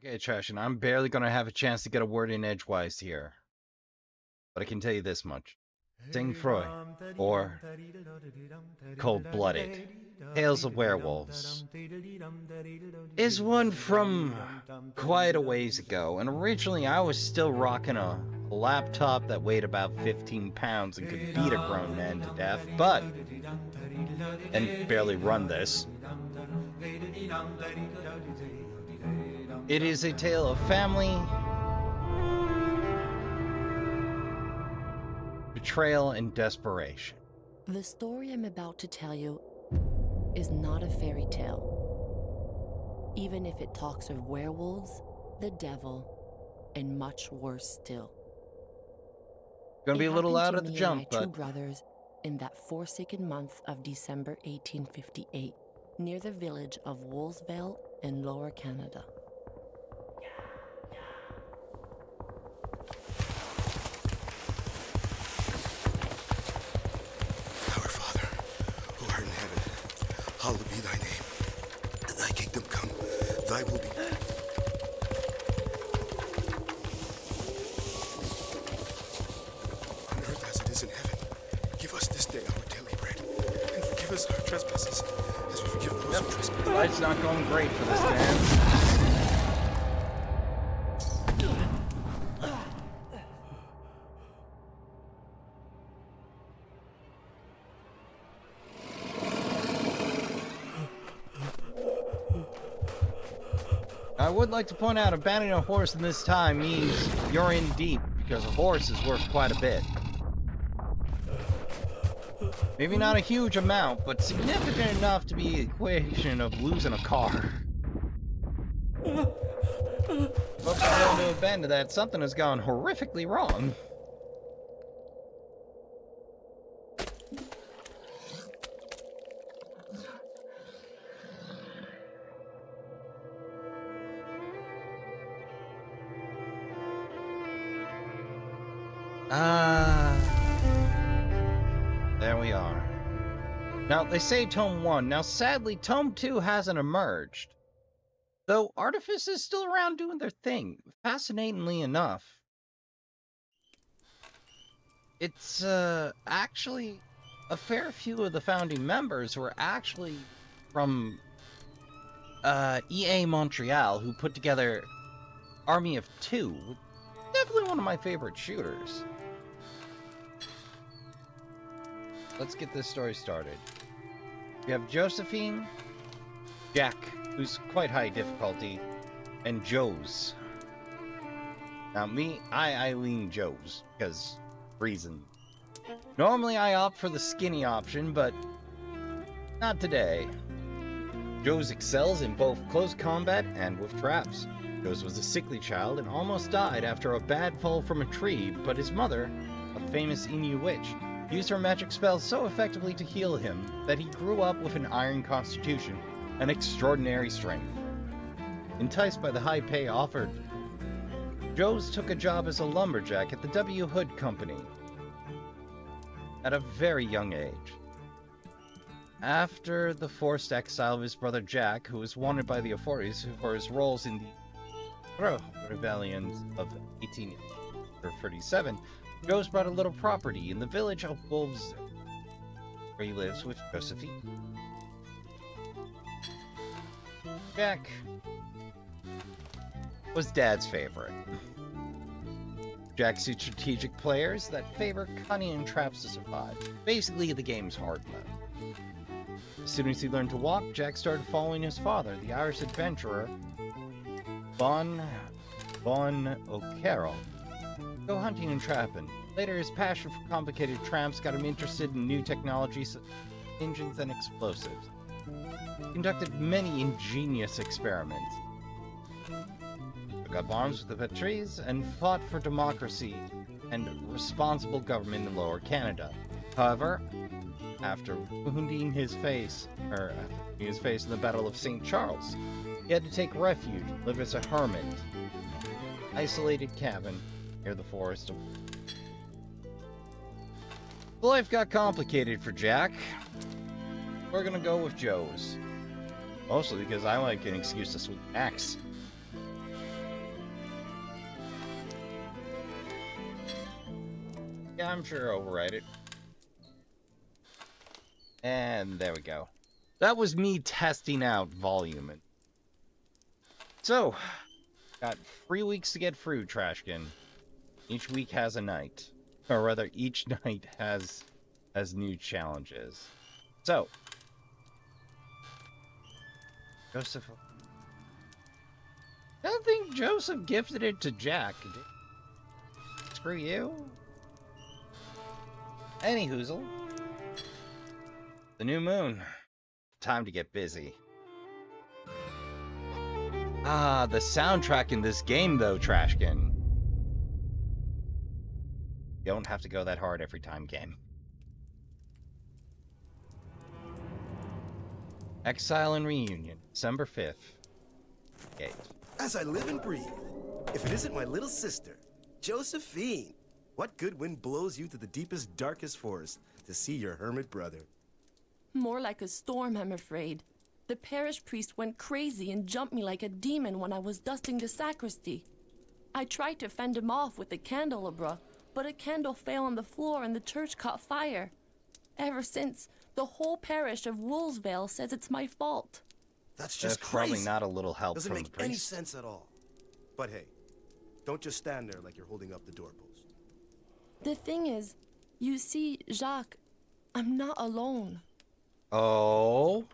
Okay, Trashkin, I'm barely gonna have a chance to get a word in edgewise here. But I can tell you this much. Sing Froid, or Cold-Blooded, Tales of Werewolves, is one from quite a ways ago, and originally I was still rocking a laptop that weighed about 15 pounds and could beat a grown man to death, and barely run this. It is a tale of family, betrayal, and desperation. The story I'm about to tell you is not a fairy tale, even if it talks of werewolves, the devil, and much worse still. Gonna be a little out to at the me jump, and my two but brothers in that forsaken month of December 1858, near the village of Wolfsville in Lower Canada. Our Father, who art in heaven, hallowed be thy name. Thy kingdom come, thy will be. On earth as it is in heaven. Give us this day our daily bread, and forgive us our trespasses, as we forgive those who trespass. life's not going great for this man. I would like to point out abandoning a horse in this time means you're in deep, because a horse is worth quite a bit. Maybe not a huge amount, but significant enough to be the equation of losing a car. But for to abandon that, something has gone horrifically wrong. There we are. Now, they say Tome 1. Now, sadly, Tome 2 hasn't emerged. Though Artifice is still around doing their thing. Fascinatingly enough. It's, actually a fair few of the founding members were actually from, EA Montreal, who put together Army of Two. Definitely one of my favorite shooters. Let's get this story started. We have Josphine, Jack, who's quite high difficulty, and Joes. Now I lean Joes, because reason. Normally I opt for the skinny option, but not today. Joes excels in both close combat and with traps. Joes was a sickly child and almost died after a bad fall from a tree, but his mother, a famous Innu witch, used her magic spells so effectively to heal him that he grew up with an iron constitution and extraordinary strength. Enticed by the high pay offered, Joes took a job as a lumberjack at the W. Hood Company at a very young age. After the forced exile of his brother Jack, who was wanted by the authorities for his roles in the rebellions of 1837, Joes bought a little property in the village of Wolves, where he lives with Josphine. Jack was Dad's favorite. Jack suits strategic players that favor cunning and traps to survive. Basically, the game's hard mode. As soon as he learned to walk, Jack started following his father, the Irish adventurer Bon O'Carroll, go hunting and trapping. Later, his passion for complicated tramps got him interested in new technologies, engines, and explosives. He conducted many ingenious experiments. Took up arms with the Patrice and fought for democracy and responsible government in Lower Canada. However, after wounding his face in the Battle of St. Charles, he had to take refuge, live as a hermit, isolated cabin near the forest of. Life got complicated for Jack. We're gonna go with Joe's. Mostly because I like an excuse to swing an axe. Yeah, I'm sure I'll override it. And there we go. That was me testing out volume. So, got 3 weeks to get through Trashkin. Each week has a night. Or rather, each night has new challenges. So, Joseph... I don't think Joseph gifted it to Jack. Screw you. Any hoozle. The new moon. Time to get busy. Ah, the soundtrack in this game, though, Trashkin. You don't have to go that hard every time, game. Exile and Reunion, December 5th. Gate. As I live and breathe, if it isn't my little sister, Josphine. What good wind blows you to the deepest, darkest forest to see your hermit brother? More like a storm, I'm afraid. The parish priest went crazy and jumped me like a demon when I was dusting the sacristy. I tried to fend him off with the candelabra, but a candle fell on the floor and the church caught fire. Ever since, the whole parish of Wolvesvale says it's my fault. That's just That's crazy. probably not a little help Doesn't from make the priest. any sense at all. But hey, don't just stand there like you're holding up the doorpost. The thing is, you see, Jacques, I'm not alone. Oh.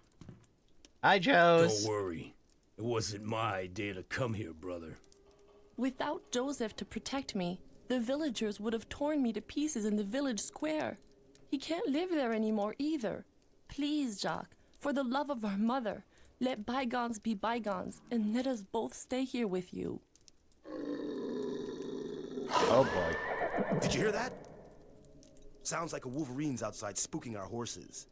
Hi, Joes. Don't worry. It wasn't my idea to come here, brother. Without Joseph to protect me, the villagers would have torn me to pieces in the village square. He can't live there anymore either. Please, Jacques, for the love of our mother, let bygones be bygones and let us both stay here with you. Oh, boy. Did you hear that? Sounds like a Wolverine's outside spooking our horses.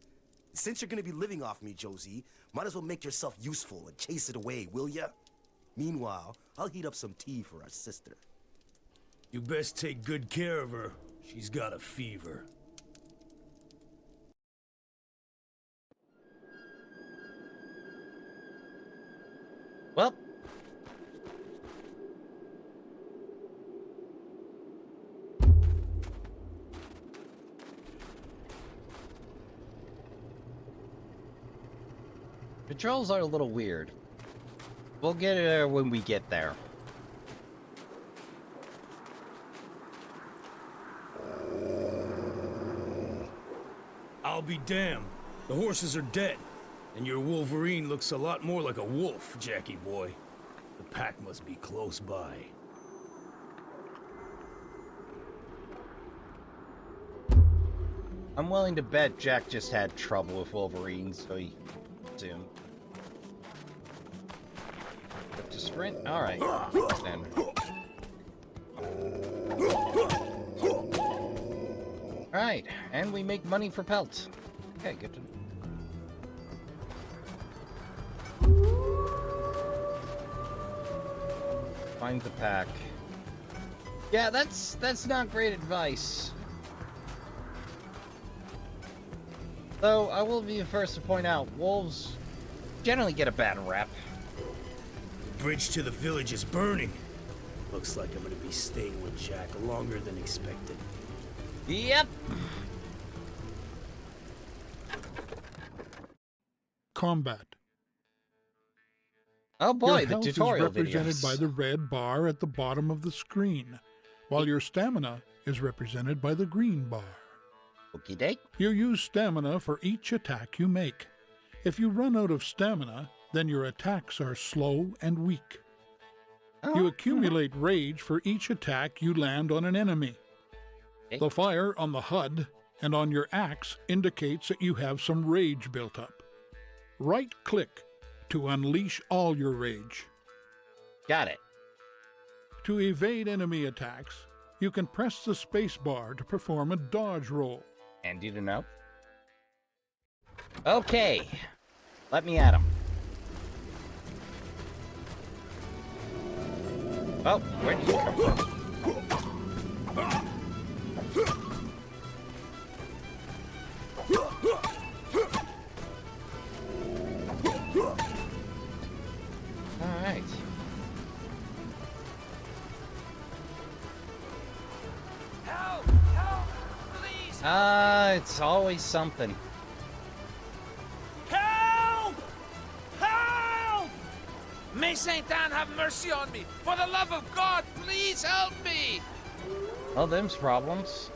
Since you're gonna be living off me, Josie, might as well make yourself useful and chase it away, will ya? Meanwhile, I'll heat up some tea for our sister. You best take good care of her. She's got a fever. Well. Controls are a little weird. We'll get there when we get there. I'll be damned. The horses are dead. And your Wolverine looks a lot more like a wolf, Jackie boy. The pack must be close by. I'm willing to bet Jack just had trouble with Wolverine, so he soon. Have to sprint? Alright. Then. Alright, and we make money for pelts. Okay, good to know. Find the pack. Yeah, that's not great advice. Though, I will be the first to point out, wolves generally get a bad rep. The bridge to the village is burning. Looks like I'm gonna be staying with Jack longer than expected. Yep. Combat. Oh boy, Your the health tutorial is represented videos. by the red bar at the bottom of the screen, while your stamina is represented by the green bar. Okie doke. You use stamina for each attack you make. If you run out of stamina, then your attacks are slow and weak. You accumulate rage for each attack you land on an enemy. Okay. The fire on the HUD and on your axe indicates that you have some rage built up. Right-click to unleash all your rage. Got it. To evade enemy attacks, you can press the space bar to perform a dodge roll. Handy to know. Okay. Let me at him. Oh, where did you come from? Alright. Help! Help! It's always something. Help! Help! May Saint Anne have mercy on me! For the love of God, please help me! Well, them's problems.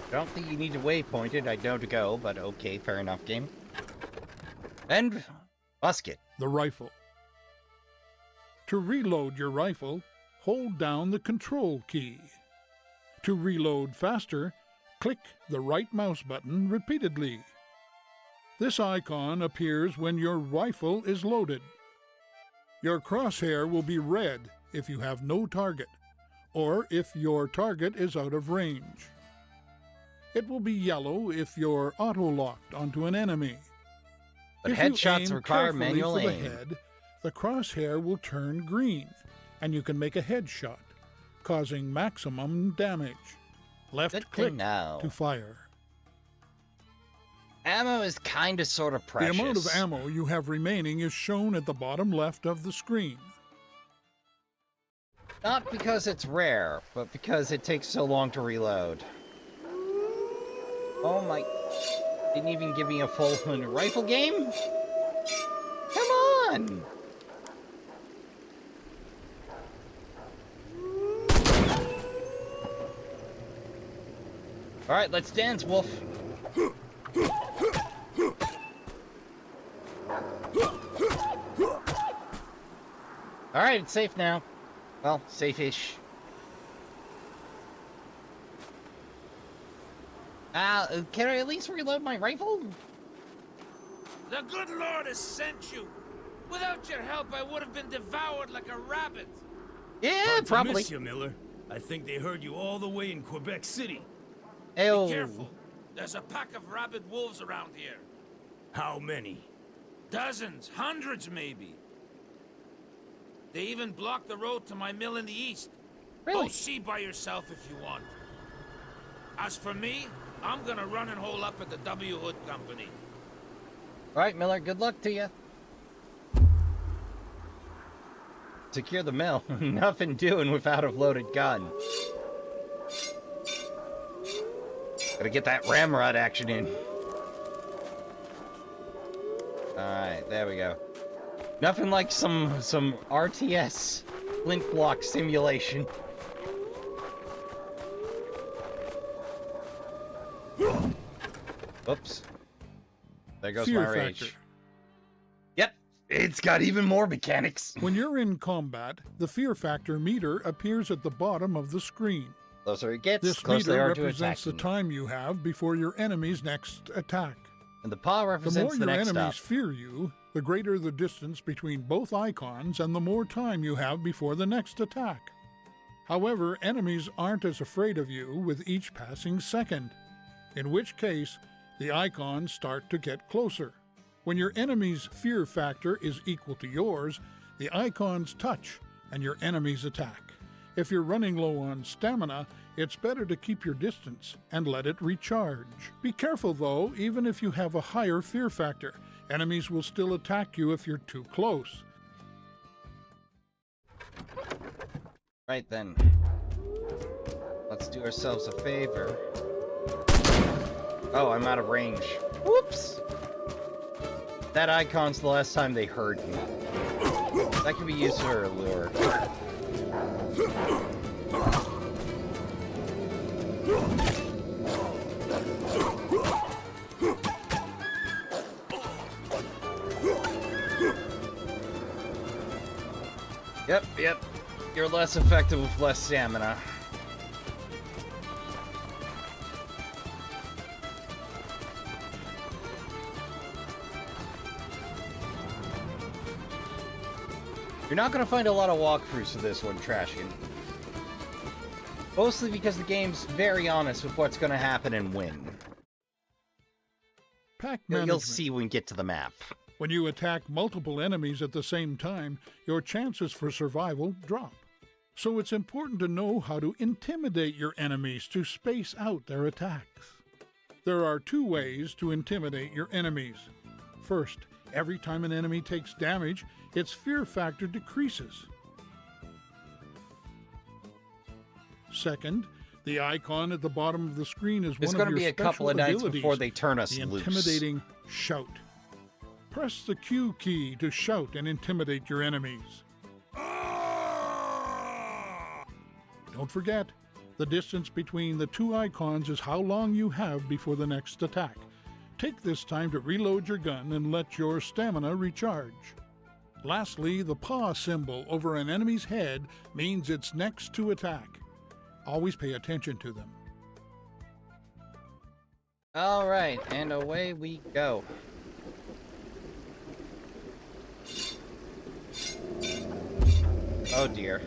I don't think you need to waypoint it. I know to go, but okay, fair enough, game. And musket. The rifle. To reload your rifle, hold down the control key. To reload faster, click the right mouse button repeatedly. This icon appears when your rifle is loaded. Your crosshair will be red if you have no target, or if your target is out of range. It will be yellow if you're auto-locked onto an enemy. But If you headshots aim require carefully manual for the aim. head, the crosshair will turn green, and you can make a headshot, causing maximum damage. Left Good to click know. to fire. Ammo is kinda sorta precious. The amount of ammo you have remaining is shown at the bottom left of the screen. Not because it's rare, but because it takes so long to reload. Oh my... Didn't even give me a full rifle game? Come on! Alright, let's dance, Wolf. Alright, it's safe now. Well, safe-ish. Can I at least reload my rifle? The good Lord has sent you! Without your help, I would have been devoured like a rabbit! Yeah, Hard to probably. miss you, Miller. I think they heard you all the way in Quebec City. Ew. Be careful! There's a pack of rabid wolves around here. How many? Dozens, hundreds maybe. They even blocked the road to my mill in the east. Really? Go see by yourself if you want. As for me, I'm gonna run and hole up at the W. Hood Company. Alright, Miller, good luck to you. Secure the mill. Nothing doing without a loaded gun. Gotta get that ramrod action in. Alright, there we go. Nothing like some RTS flint block simulation. Oops. There goes Fear my rage. factor. Yep, it's got even more mechanics. When you're in combat, the fear factor meter appears at the bottom of the screen. Closer it gets, This closer they meter are to represents the attacking. time you have before your enemy's next attack. And the paw The more represents the your next enemies stop. fear you, the greater the distance between both icons and the more time you have before the next attack. However, enemies aren't as afraid of you with each passing second, in which case the icons start to get closer. When your enemy's fear factor is equal to yours, the icons touch and your enemies attack. If you're running low on stamina, it's better to keep your distance and let it recharge. Be careful though, even if you have a higher fear factor, enemies will still attack you if you're too close. Right then. Let's do ourselves a favor. Oh, I'm out of range. Whoops! That icon's the last time they heard me. That can be used for a lure. Yep. You're less effective with less stamina. You're not going to find a lot of walkthroughs of this one, Trashkin. Mostly because the game's very honest with what's going to happen and when. Pack You'll management. see when we get to the map. When you attack multiple enemies at the same time, your chances for survival drop. So it's important to know how to intimidate your enemies to space out their attacks. There are two ways to intimidate your enemies. First, every time an enemy takes damage, its fear factor decreases. Second, The icon at the bottom of the screen is It's one going of to your be a couple of special nights abilities, before they turn us the loose. intimidating shout. Press the Q key to shout and intimidate your enemies. Don't forget, the distance between the two icons is how long you have before the next attack. Take this time to reload your gun and let your stamina recharge. Lastly, the paw symbol over an enemy's head means it's next to attack. Always pay attention to them. All right, and away we go. Oh dear.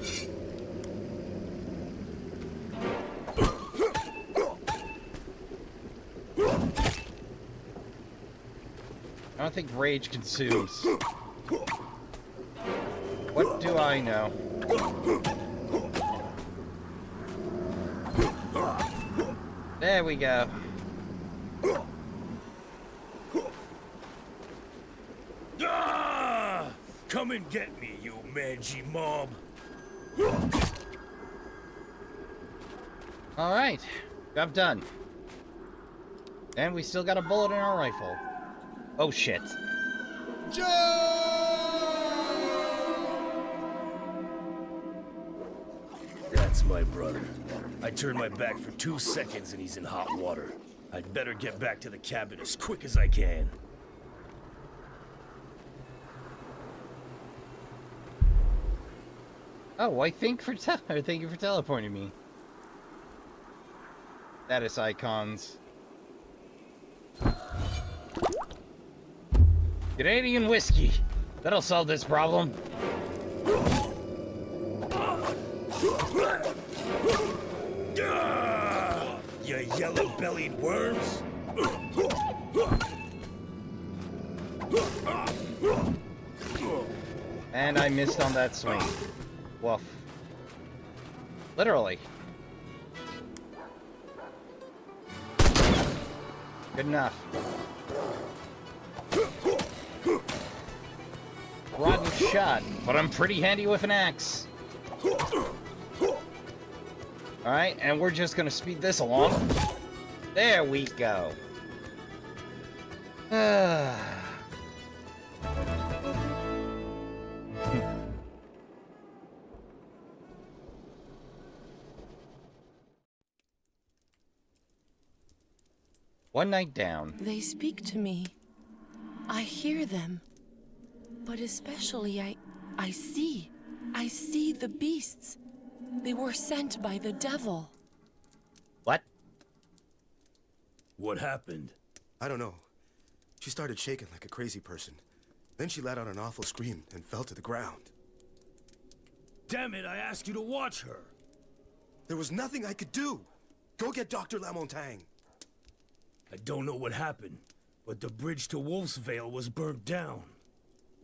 I don't think rage consumes. What do I know? There we go. Ah! Come and get me, you mangy mob. All right, job done. And we still got a bullet in our rifle. Oh shit. That's my brother. I turned my back for 2 seconds and he's in hot water. I'd better get back to the cabin as quick as I can. Oh, thank you for teleporting me. Status icons. Canadian whiskey. That'll solve this problem. You yellow-bellied worms! And I missed on that swing. Woof. Literally. Good enough. Rotten shot, but I'm pretty handy with an axe. Alright, and we're just gonna speed this along. There we go. One night down. They speak to me. I hear them. But especially I see. I see the beasts. They were sent by the devil. What? What happened? I don't know. She started shaking like a crazy person. Then she let out an awful scream and fell to the ground. Damn it, I asked you to watch her. There was nothing I could do. Go get Dr. Lamontagne. I don't know what happened, but the bridge to Wolf's Vale was burnt down.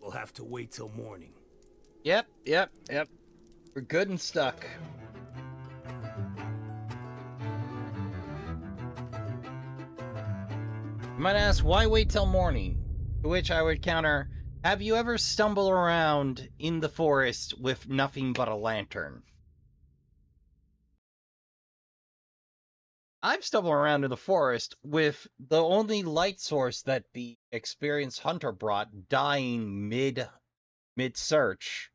We'll have to wait till morning. Yep. We're good and stuck. You might ask, why wait till morning? To which I would counter, have you ever stumbled around in the forest with nothing but a lantern? I've stumbled around in the forest with the only light source that the experienced hunter brought dying mid-search.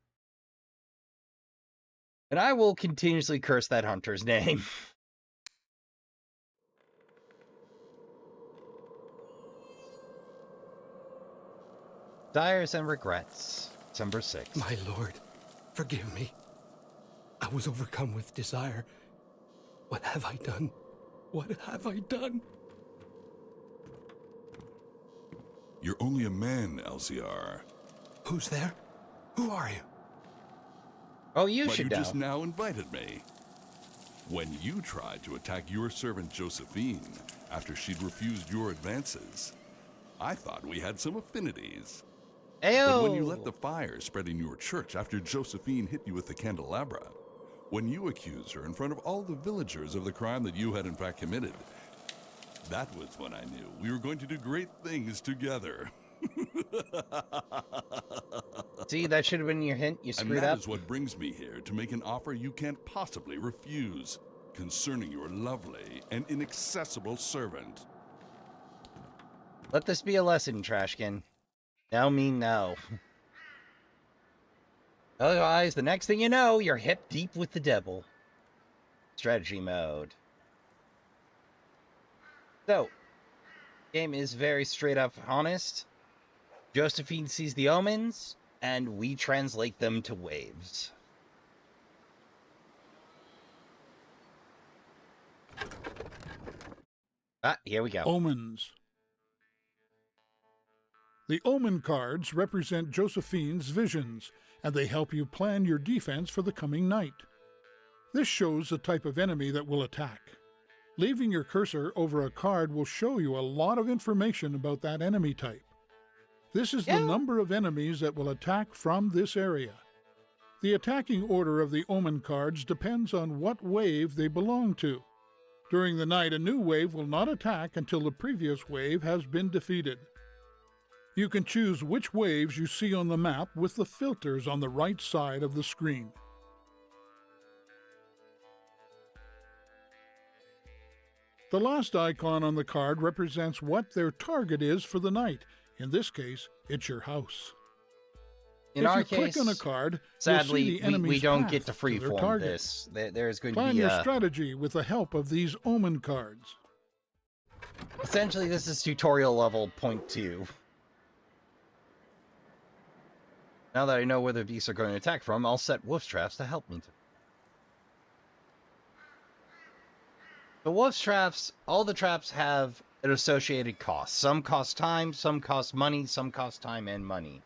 And I will continuously curse that hunter's name. Desires and regrets, December 6th. My lord, forgive me. I was overcome with desire. What have I done? What have I done? You're only a man, LCR. Who's there? Who are you? Oh, you But should you know. just now invited me. When you tried to attack your servant Josphine after she'd refused your advances, I thought we had some affinities. But when you let the fire spread in your church after Josphine hit you with the candelabra, when you accused her in front of all the villagers of the crime that you had in fact committed, that was when I knew we were going to do great things together. See, that should have been your hint. You And screwed that up. is what brings me here, to make an offer you can't possibly refuse. concerning your lovely and inaccessible servant. Let this be a lesson, Trashkin. No mean no. Otherwise, the next thing you know, you're hip deep with the devil. Strategy mode. So, game is very straight up honest. Josphine sees the omens, and we translate them to waves. Here we go. Omens. The omen cards represent Josephine's visions, and they help you plan your defense for the coming night. This shows the type of enemy that will attack. Leaving your cursor over a card will show you a lot of information about that enemy type. This is the number of enemies that will attack from this area. The attacking order of the omen cards depends on what wave they belong to. During the night, a new wave will not attack until the previous wave has been defeated. You can choose which waves you see on the map with the filters on the right side of the screen. The last icon on the card represents what their target is for the night. In this case, it's your house. In our case, click on a card, sadly, you'll see the enemy's we don't path get to freeform target. this. There's going Plan to be your strategy with the help of these omen cards. Essentially, this is tutorial level 0.2. Now that I know where the beasts are going to attack from, I'll set wolf traps to help me. The wolf traps, all the traps have an associated cost. Some cost time, some cost money, some cost time and money.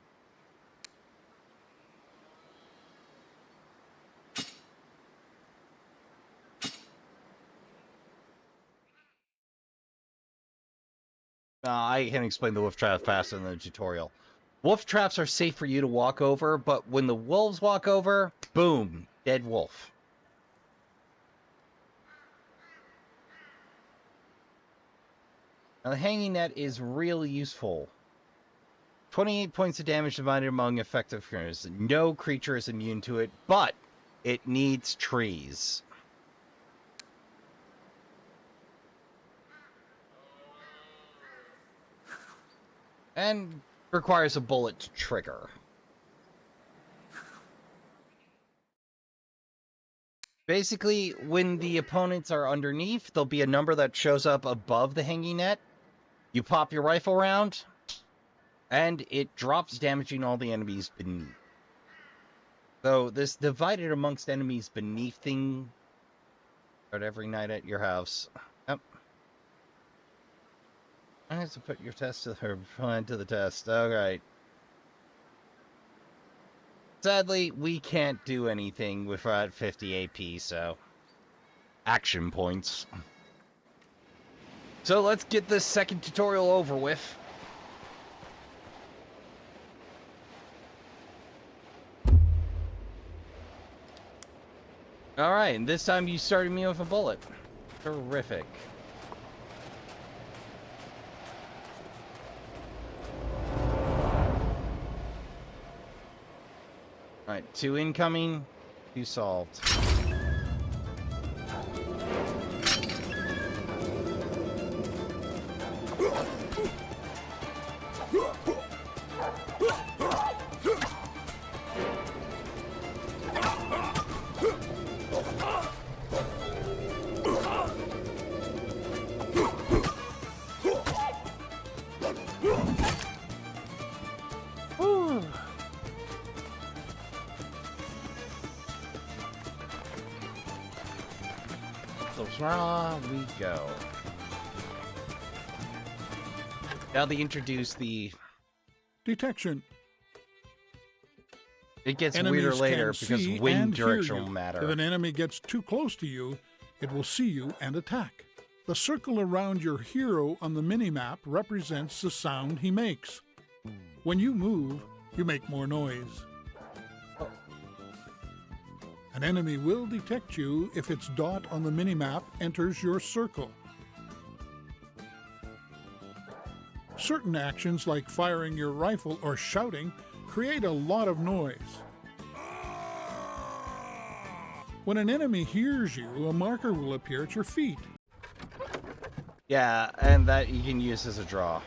I can explain the wolf trap faster than the tutorial. Wolf traps are safe for you to walk over, but when the wolves walk over, boom, dead wolf. Now the hanging net is really useful. 28 points of damage divided among effective creatures. No creature is immune to it, but it needs trees. And requires a bullet to trigger. Basically, when the opponents are underneath, there'll be a number that shows up above the hanging net. You pop your rifle round, and it drops, damaging all the enemies beneath. So this divided amongst enemies beneath thing, start every night at your house. Yep. I have to put your test to her plan to the test. Alright. Sadly, we can't do anything without 50 AP, so action points. So let's get this second tutorial over with. Alright, and this time you started me with a bullet. Terrific. Alright, 2 incoming, 2 solved. Raw we go. Now they introduce the detection. It gets Enemies weirder later can because see wind and direction hear will you. matter. If an enemy gets too close to you, it will see you and attack. The circle around your hero on the minimap represents the sound he makes. When you move, you make more noise. An enemy will detect you if its dot on the minimap enters your circle. Certain actions like firing your rifle or shouting create a lot of noise. When an enemy hears you, a marker will appear at your feet. Yeah, and that you can use as a draw.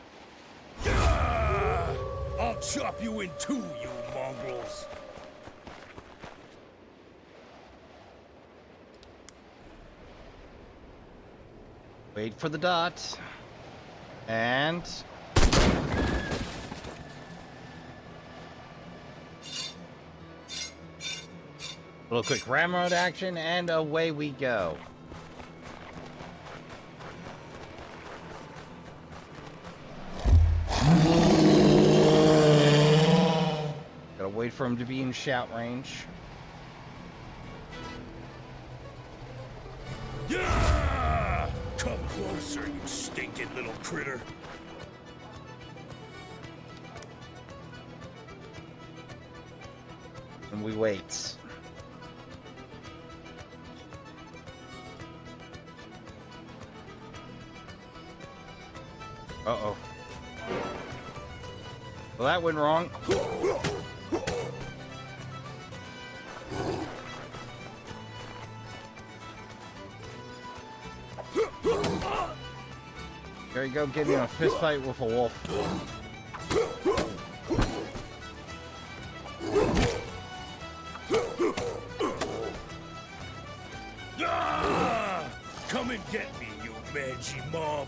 I'll chop you in two, you mongrels. Wait for the dot. And... a little quick ramrod action, and away we go. Gotta wait for him to be in shout range. Yeah! Come closer, you stinking little critter. And we wait. Uh-oh. Well, that went wrong. There you go, getting in a fist fight with a wolf. Come and get me, you mangy mob.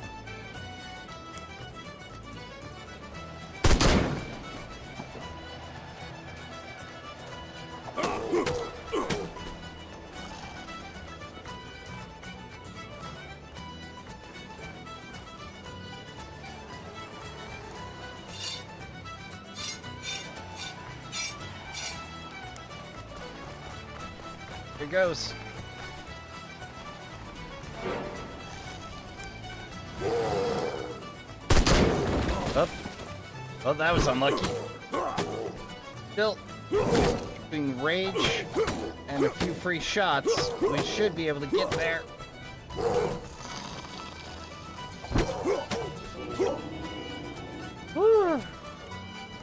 Here goes. Oh. Oh, that was unlucky. Still, between rage and a few free shots, we should be able to get there. Whew.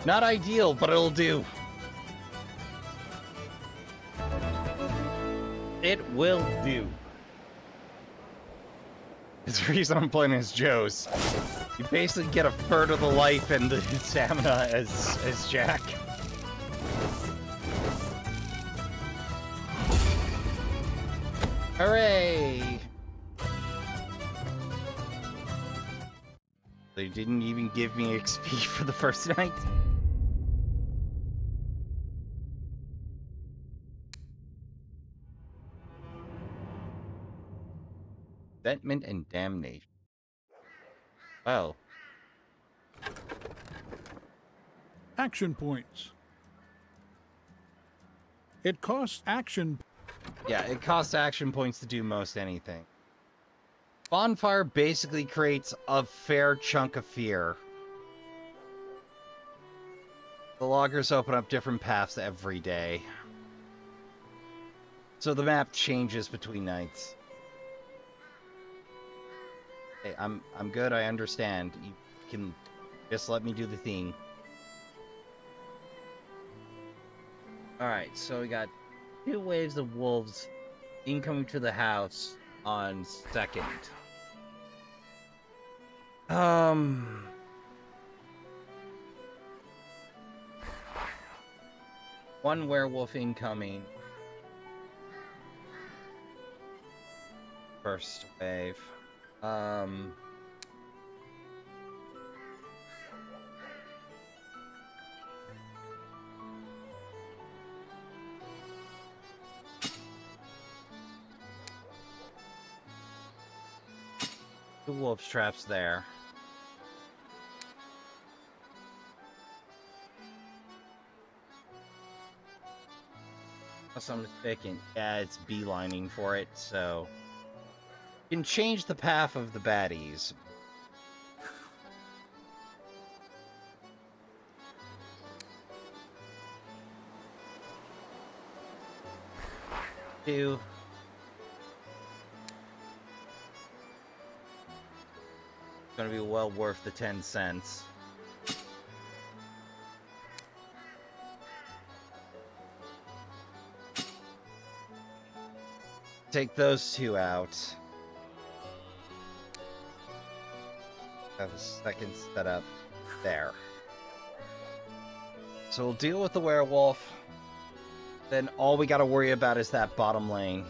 Not ideal, but it'll do. It will do. It's the reason I'm playing as Joe's. You basically get a third of the life and the stamina as Jack. Hooray! They didn't even give me XP for the first night. Resentment and damnation. Well. Action points. It costs action. Yeah, it costs action points to do most anything. Bonfire basically creates a fair chunk of fear. The loggers open up different paths every day. So the map changes between nights. Hey, I'm good, I understand. You can just let me do the thing. Alright, so we got 2 waves of wolves incoming to the house on 2nd. One werewolf incoming. First wave. The wolf's traps there. Unless I'm mistaken, yeah, it's beelining for it, so... You can change the path of the baddies. Two. It's gonna be well worth the 10 cents. take those two out. Have a second set up there. So we'll deal with the werewolf. Then all we gotta worry about is that bottom lane.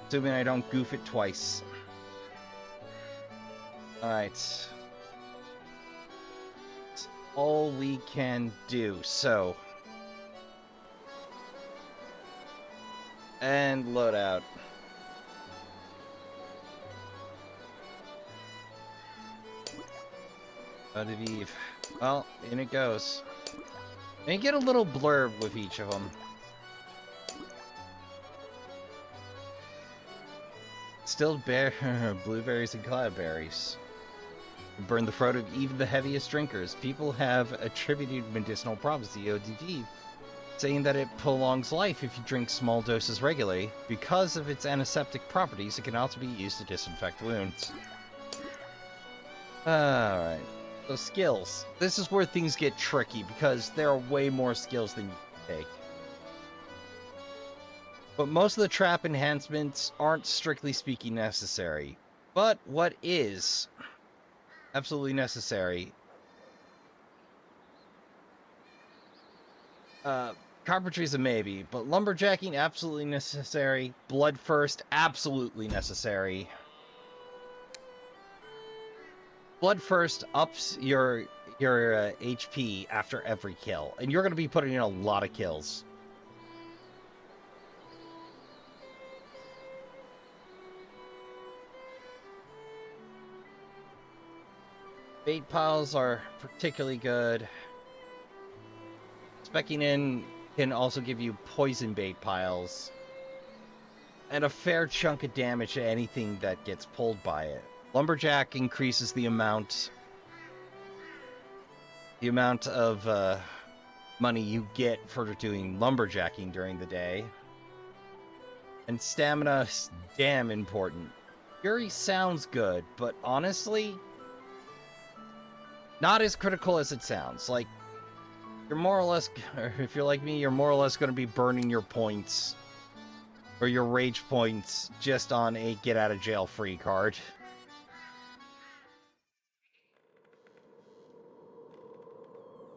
Assuming I don't goof it twice. Alright. That's all we can do, so. And loadout. Well, in it goes. And you get a little blurb with each of them. Still blueberries and cloudberries. Burn the throat of even the heaviest drinkers. People have attributed medicinal properties to ODD, saying that it prolongs life if you drink small doses regularly. Because of its antiseptic properties, it can also be used to disinfect wounds. Alright. So skills. This is where things get tricky, because there are way more skills than you can take. But most of the trap enhancements aren't strictly speaking necessary. But what is absolutely necessary? Carpentry is a maybe, but lumberjacking absolutely necessary. Blood first, absolutely necessary. Blood first ups your HP after every kill, and you're going to be putting in a lot of kills. Bait piles are particularly good. Specking in can also give you poison bait piles. And a fair chunk of damage to anything that gets pulled by it. Lumberjack increases the amount of money you get for doing lumberjacking during the day. And stamina is damn important. Fury sounds good, but honestly, not as critical as it sounds. Like, you're more or less, if you're like me, you're more or less going to be burning your points, or your rage points, just on a get-out-of-jail-free card.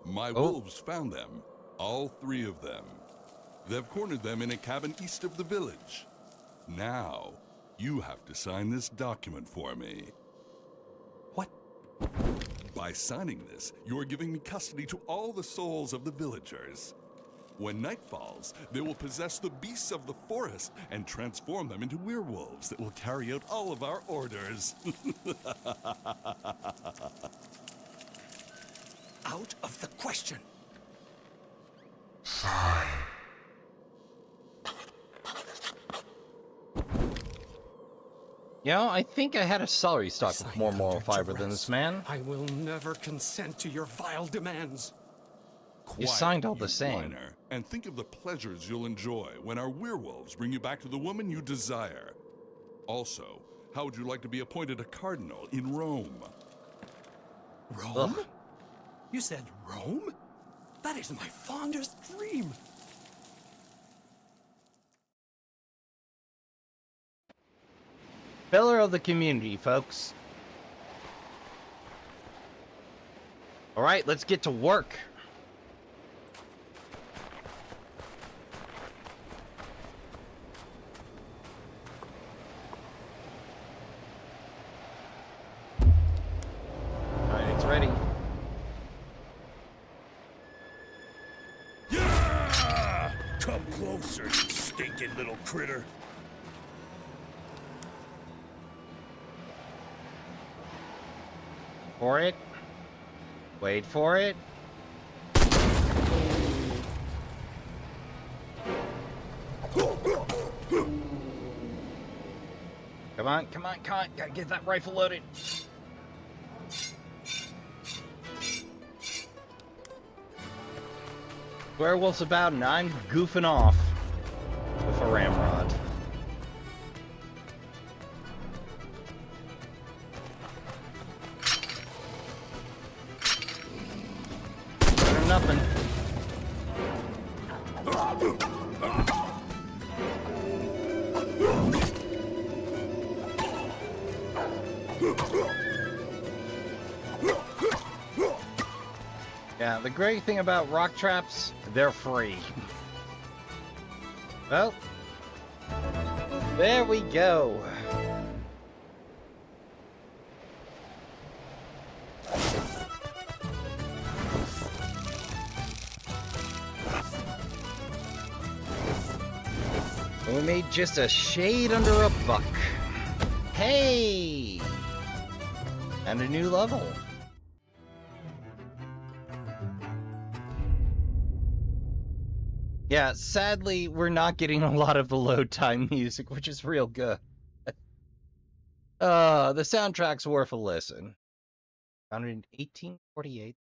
My wolves found them, all 3 of them. They've cornered them in a cabin east of the village. Now, you have to sign this document for me. What? By signing this, you are giving me custody to all the souls of the villagers. When night falls, they will possess the beasts of the forest and transform them into werewolves that will carry out all of our orders. Out of the question. You know, I think I had a celery stalk with more moral fiber than this man. I will never consent to your vile demands. You Quiet, signed all the you same. whiner, and think of the pleasures you'll enjoy when our werewolves bring you back to the woman you desire. Also, how would you like to be appointed a cardinal in Rome? Rome? Ugh. You said Rome? That is my fondest dream. Pillar of the community, folks. Alright, let's get to work. Alright, it's ready. Yeah! Come closer, you stinking little critter. For it. Wait for it. Come on, come on, come on. Gotta get that rifle loaded. Werewolf's about, and I'm goofing off with a ramrod. Nothing. Yeah, the great thing about rock traps, they're free. Well, there we go. We made just a shade under a buck. Hey! And a new level. Yeah, sadly, we're not getting a lot of the load time music, which is real good. The soundtrack's worth a listen. Founded in 1848,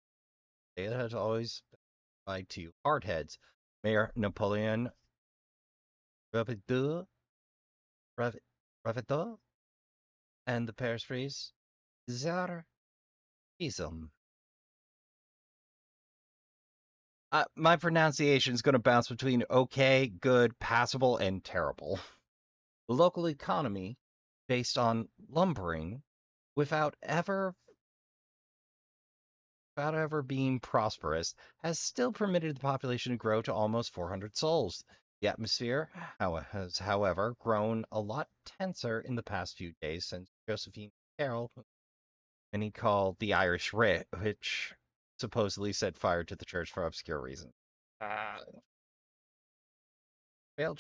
it has always been applied to hardheads. Mayor Napoleon Ravideau, and the Paris phrase, Czar Ism. My pronunciation is going to bounce between okay, good, passable, and terrible. The local economy, based on lumbering, without ever being prosperous, has still permitted the population to grow to almost 400 souls. The atmosphere has, however, grown a lot tenser in the past few days since Josephine Carroll, many call the Irish Writ, which supposedly set fire to the church for obscure reasons. Failed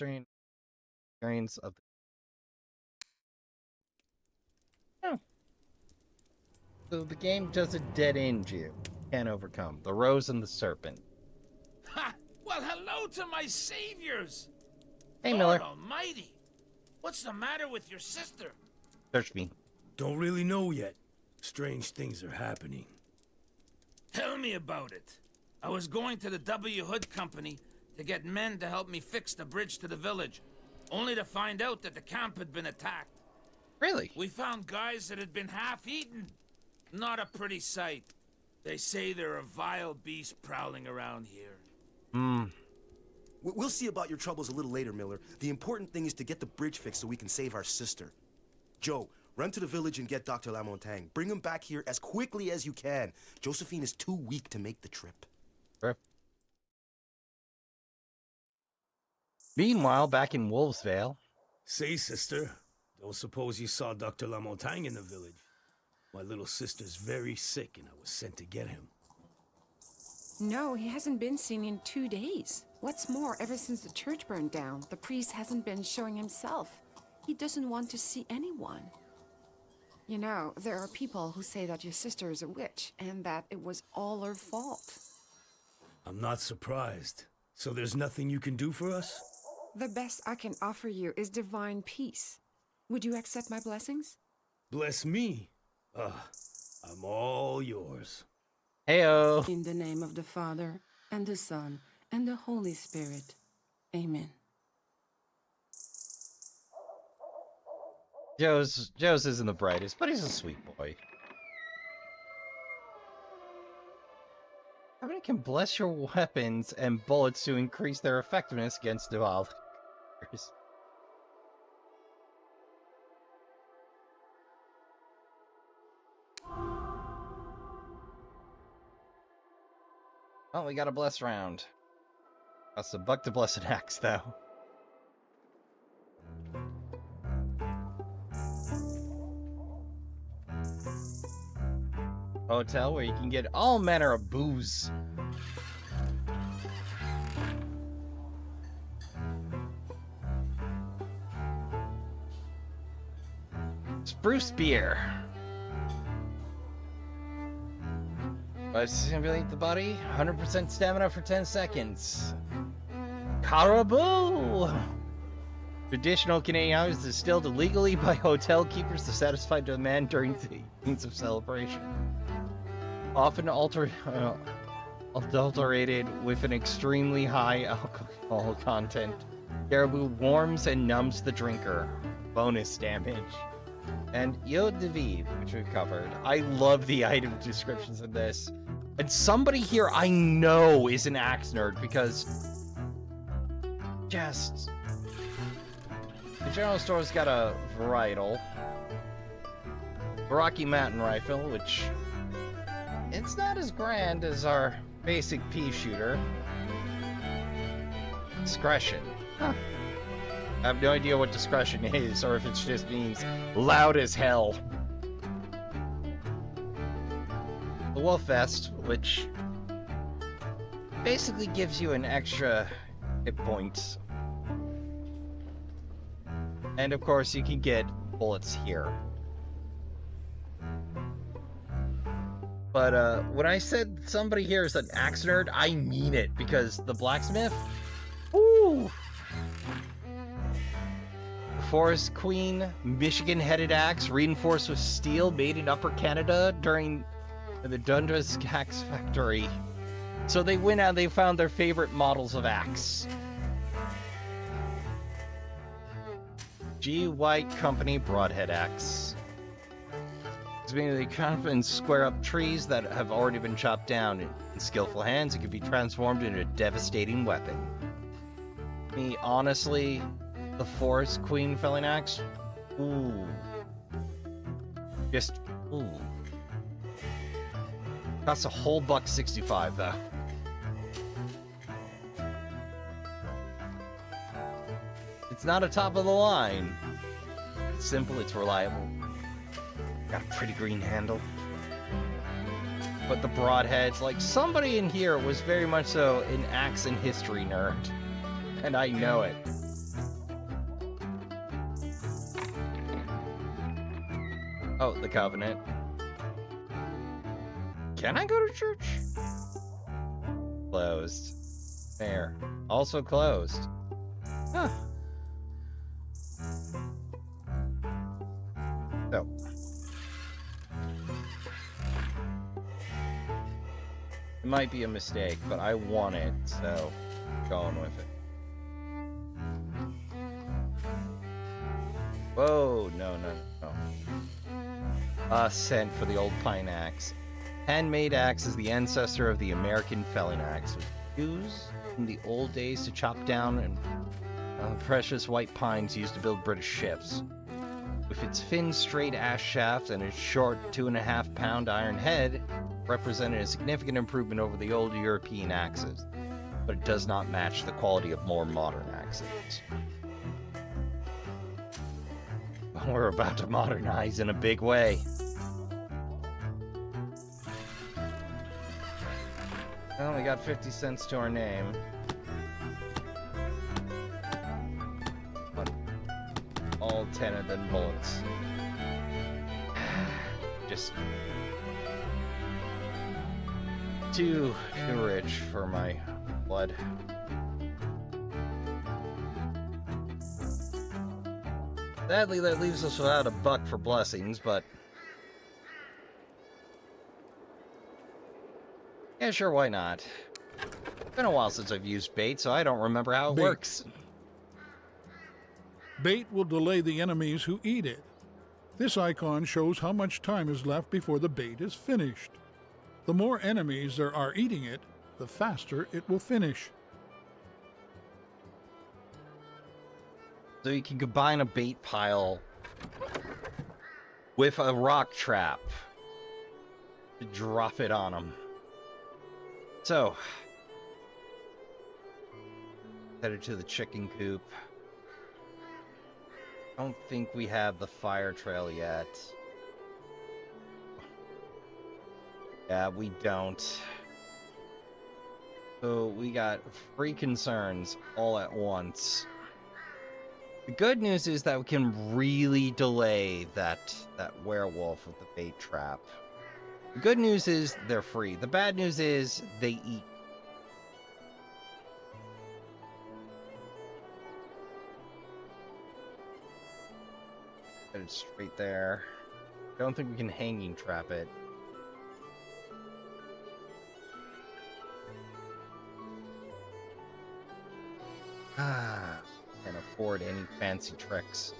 drains of the... Oh. So the game doesn't dead end you. Can't overcome. The Rose and the Serpent. Ha! Well, hello to my saviors! Hey, Miller. Lord almighty! What's the matter with your sister? Search me. Don't really know yet. Strange things are happening. Tell me about it. I was going to the W. Hood Company to get men to help me fix the bridge to the village, only to find out that the camp had been attacked. Really? We found guys that had been half-eaten. Not a pretty sight. They say there are vile beasts prowling around here. We'll see about your troubles a little later, Miller. The important thing is to get the bridge fixed so we can save our sister. Joe, run to the village and get Dr. Lamontagne. Bring him back here as quickly as you can. Josephine is too weak to make the trip. Sure. Meanwhile, back in Wolvesvale. Say, sister, don't suppose you saw Dr. Lamontagne in the village? My little sister's very sick and I was sent to get him. No, he hasn't been seen in 2 days. What's more, ever since the church burned down, the priest hasn't been showing himself. He doesn't want to see anyone. You know, there are people who say that your sister is a witch and that it was all her fault. I'm not surprised. So there's nothing you can do for us? The best I can offer you is divine peace. Would you accept my blessings? Bless me. I'm all yours. Heyo. In the name of the Father, and the Son, and the Holy Spirit. Amen. Joe's isn't the brightest, but he's a sweet boy. How many can bless your weapons and bullets to increase their effectiveness against Duval? Oh, we got a bless round. Costs $1 to bless an axe, though. Hotel where you can get all manner of booze. Spruce beer. Stimulate the body. 100% stamina for 10 seconds. Caribou! Traditional Canadian hours is distilled illegally by hotel keepers to satisfy demand during the evenings of celebration. Often adulterated with an extremely high alcohol content. Caribou warms and numbs the drinker. Bonus damage. And Eau de Vie, which we've covered. I love the item descriptions in this. And somebody here I know is an axe nerd because just... The general store's got a varietal. Rocky Mountain rifle, which... It's not as grand as our basic pea shooter. Discretion. Huh. I have no idea what discretion is, or if it just means loud as hell. The Wolf Vest, which basically gives you an extra hit point. And of course, you can get bullets here. But when I said somebody here is an axe nerd, I mean it, because the blacksmith, ooh, Forest Queen, Michigan-headed axe, reinforced with steel, made in Upper Canada during the Dundas Axe Factory. So they went out, they found their favorite models of axe. G. White Company Broadhead Axe. It's meaning they chop and square up trees that have already been chopped down. In skillful hands, it can be transformed into a devastating weapon. Me, honestly, the Forest Queen felling axe, ooh, just ooh. Costs a whole $1.65 though. It's not a top of the line. It's simple, it's reliable. Got a pretty green handle. But the broadheads, like somebody in here was very much so an axe and history nerd. And I know it. Oh, the Covenant. Can I go to church? Closed. There. Also closed. Huh. So. It might be a mistake, but I want it, so going with it. Whoa, no. Scent for the old pine axe. Handmade axe is the ancestor of the American felling axe, which was used in the old days to chop down and precious white pines used to build British ships. With its thin, straight ash shaft and its short 2.5-pound iron head, represented a significant improvement over the old European axes, but it does not match the quality of more modern axes. We're about to modernize in a big way. Well, we got 50 cents to our name. But all 10 of them bullets. Just too rich for my blood. Sadly, that leaves us without $1 for blessings, but yeah, sure, why not? It's been a while since I've used bait, so I don't remember how it works. Bait will delay the enemies who eat it. This icon shows how much time is left before the bait is finished. The more enemies there are eating it, the faster it will finish. So you can combine a bait pile with a rock trap to drop it on them. So, headed to the chicken coop. I don't think we have the fire trail yet. Yeah, we don't. So we got 3 concerns all at once. The good news is that we can really delay that werewolf with the bait trap. The good news is they're free. The bad news is they eat. Get it straight there. Don't think we can hanging trap it. Can't afford any fancy tricks.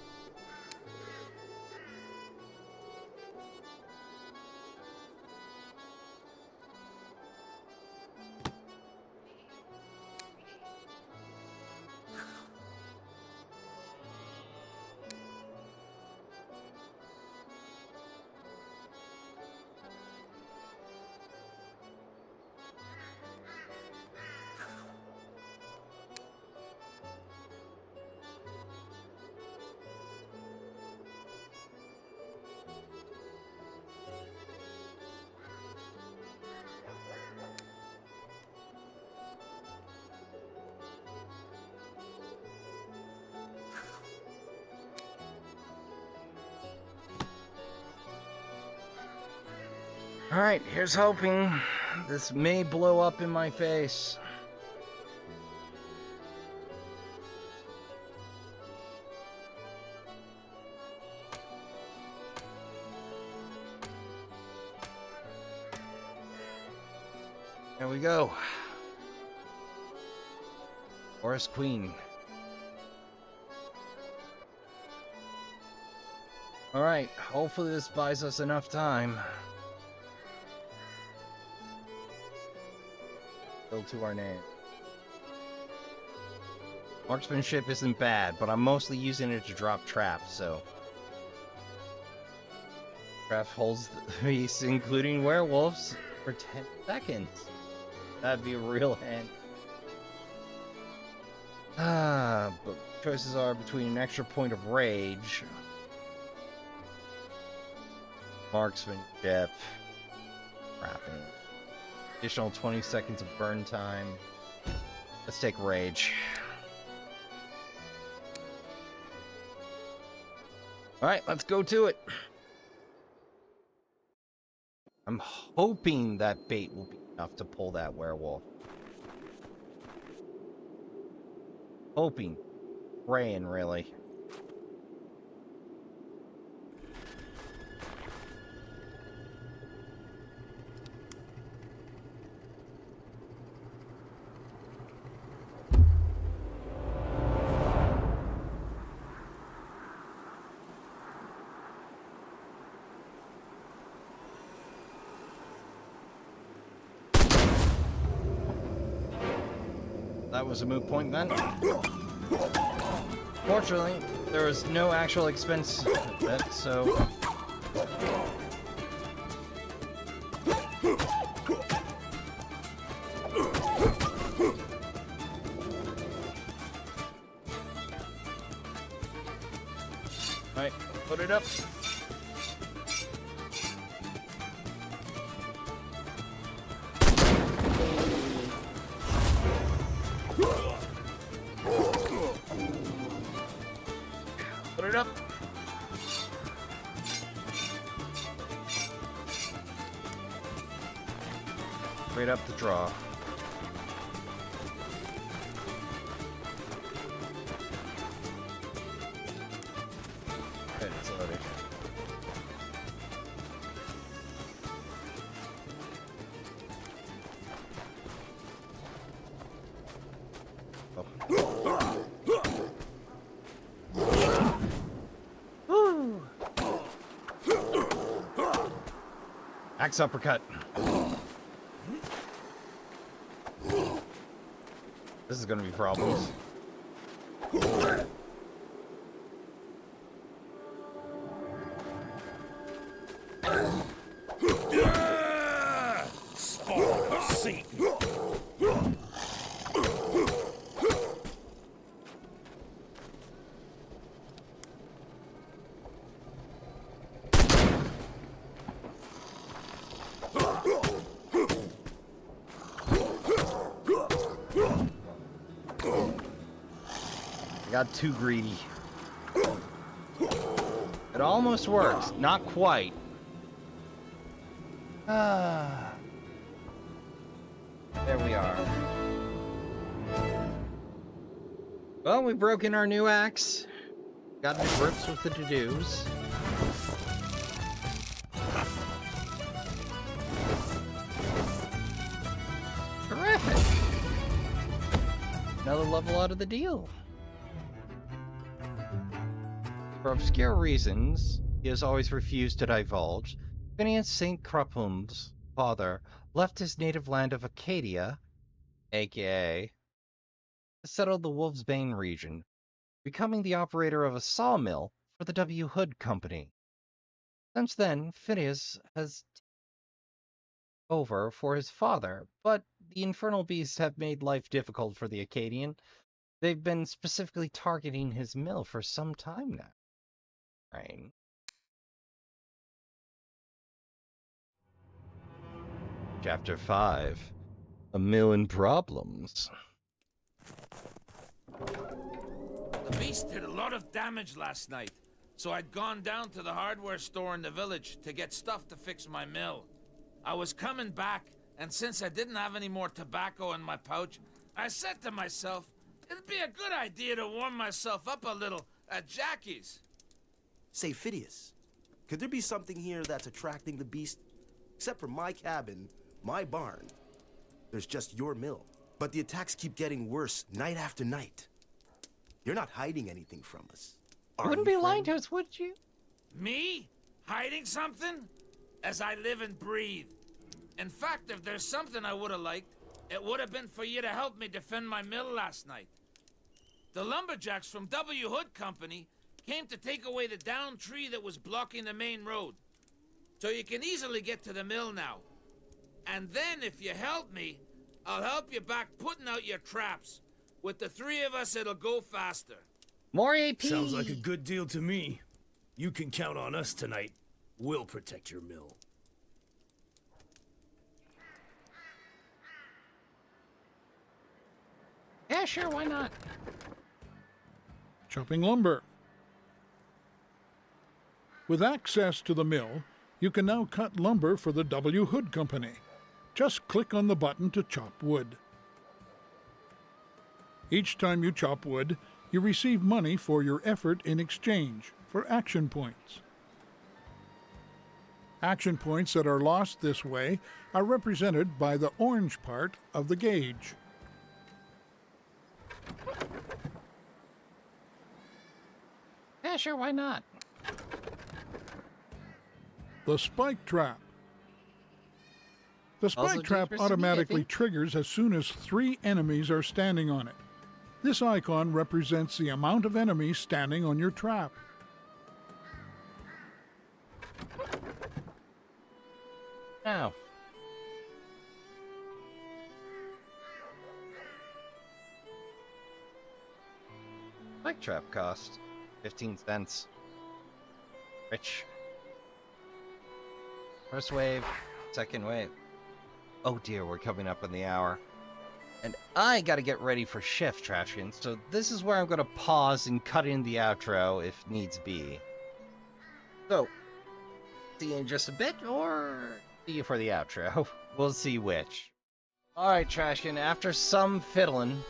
Alright, here's hoping this may blow up in my face. There we go. Forest Queen. Alright, hopefully this buys us enough time. Build to our name. Marksmanship isn't bad, but I'm mostly using it to drop traps, so... Craft holds the beast, including werewolves, for 10 seconds. That'd be a real hand. But choices are between an extra point of rage, marksmanship, wrapping, additional 20 seconds of burn time. Let's take rage. Alright, let's go to it. I'm hoping that bait will be enough to pull that werewolf. Hoping. Praying, really. That was a moot point then. Fortunately, there was no actual expense with that, so... Alright, put it up. Put it up. Straight up the draw. Okay, it's loaded. Axe uppercut. This is gonna be problems. Spawn of Satan. Got too greedy. It almost works. Not quite. There we are. Well, we've broken our new axe. Got the grips with the to-dos. Terrific. Another level out of the deal. For obscure reasons, he has always refused to divulge, Phineas St. Crupum's father left his native land of Acadia, aka, to settle the Wolfsbane region, becoming the operator of a sawmill for the W. Hood Company. Since then, Phineas has taken over for his father, but the infernal beasts have made life difficult for the Acadian. They've been specifically targeting his mill for some time now. Right. Chapter 5. A Million Problems. The beast did a lot of damage last night, so I'd gone down to the hardware store in the village to get stuff to fix my mill. I was coming back, and since I didn't have any more tobacco in my pouch, I said to myself, it'd be a good idea to warm myself up a little at Jackie's. Say, Phidias, could there be something here that's attracting the beast? Except for my cabin, my barn, there's just your mill. But the attacks keep getting worse night after night. You're not hiding anything from us. You wouldn't be lying to us, would you? Me? Hiding something? As I live and breathe. In fact, if there's something I would have liked, it would have been for you to help me defend my mill last night. The Lumberjacks from W. Hood Company came to take away the downed tree that was blocking the main road. So you can easily get to the mill now. And then, if you help me, I'll help you back putting out your traps. With the three of us, it'll go faster. More AP. Sounds like a good deal to me. You can count on us tonight. We'll protect your mill. Yeah, sure, why not? Chopping lumber. With access to the mill, you can now cut lumber for the W. Hood Company. Just click on the button to chop wood. Each time you chop wood, you receive money for your effort in exchange for action points. Action points that are lost this way are represented by the orange part of the gauge. Yeah, sure, why not? The spike trap. The spike trap automatically triggers as soon as 3 enemies are standing on it. This icon represents the amount of enemies standing on your trap. Now. Spike trap cost 15 cents. Rich. First wave, second wave. Oh dear, we're coming up on the hour. And I gotta get ready for shift, Trashkin, so this is where I'm gonna pause and cut in the outro if needs be. So, see you in just a bit, or see you for the outro. We'll see which. Alright, Trashkin, after some fiddling,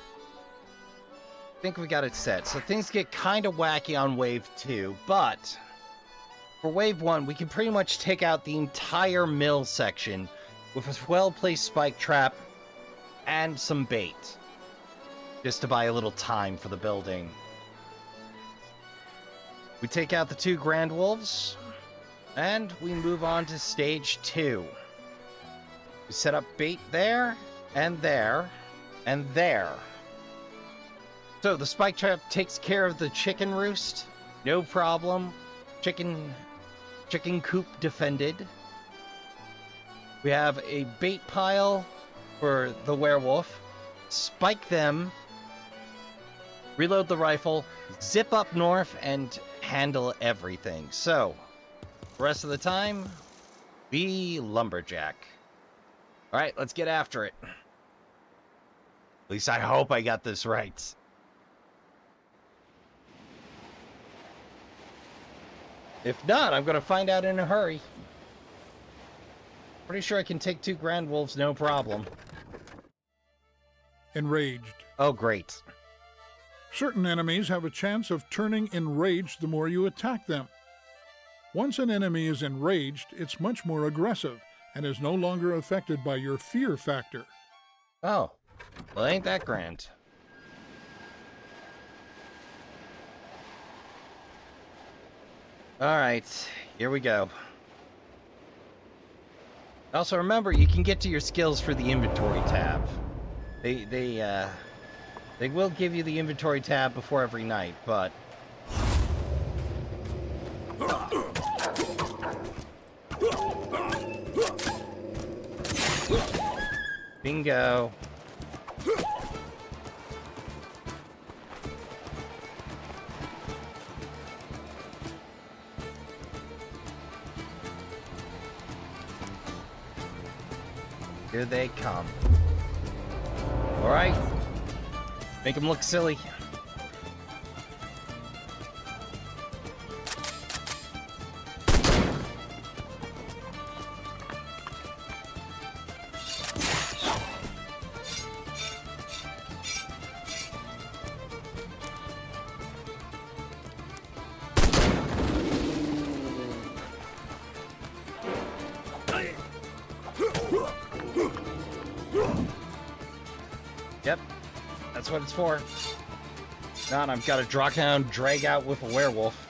I think we got it set. So things get kind of wacky on wave 2, but for wave 1, we can pretty much take out the entire mill section with a well-placed spike trap and some bait, just to buy a little time for the building. We take out the 2 Grand Wolves, and we move on to stage 2. We set up bait there, and there, and there. So the spike trap takes care of the chicken roost, no problem. Chicken coop defended. We have a bait pile for the werewolf. Spike them. Reload the rifle. Zip up north and handle everything. So, the rest of the time, be lumberjack. Alright, let's get after it. At least I hope I got this right. If not, I'm gonna find out in a hurry. Pretty sure I can take 2 Grand Wolves, no problem. Enraged. Oh, great. Certain enemies have a chance of turning enraged the more you attack them. Once an enemy is enraged, it's much more aggressive and is no longer affected by your fear factor. Oh, well, ain't that grand. Alright, here we go. Also, remember, you can get to your skills for the inventory tab. They will give you the inventory tab before every night, but... Bingo. Here they come. Alright. Make them look silly. what it's for. Not, I've got to drop down, drag out with a werewolf.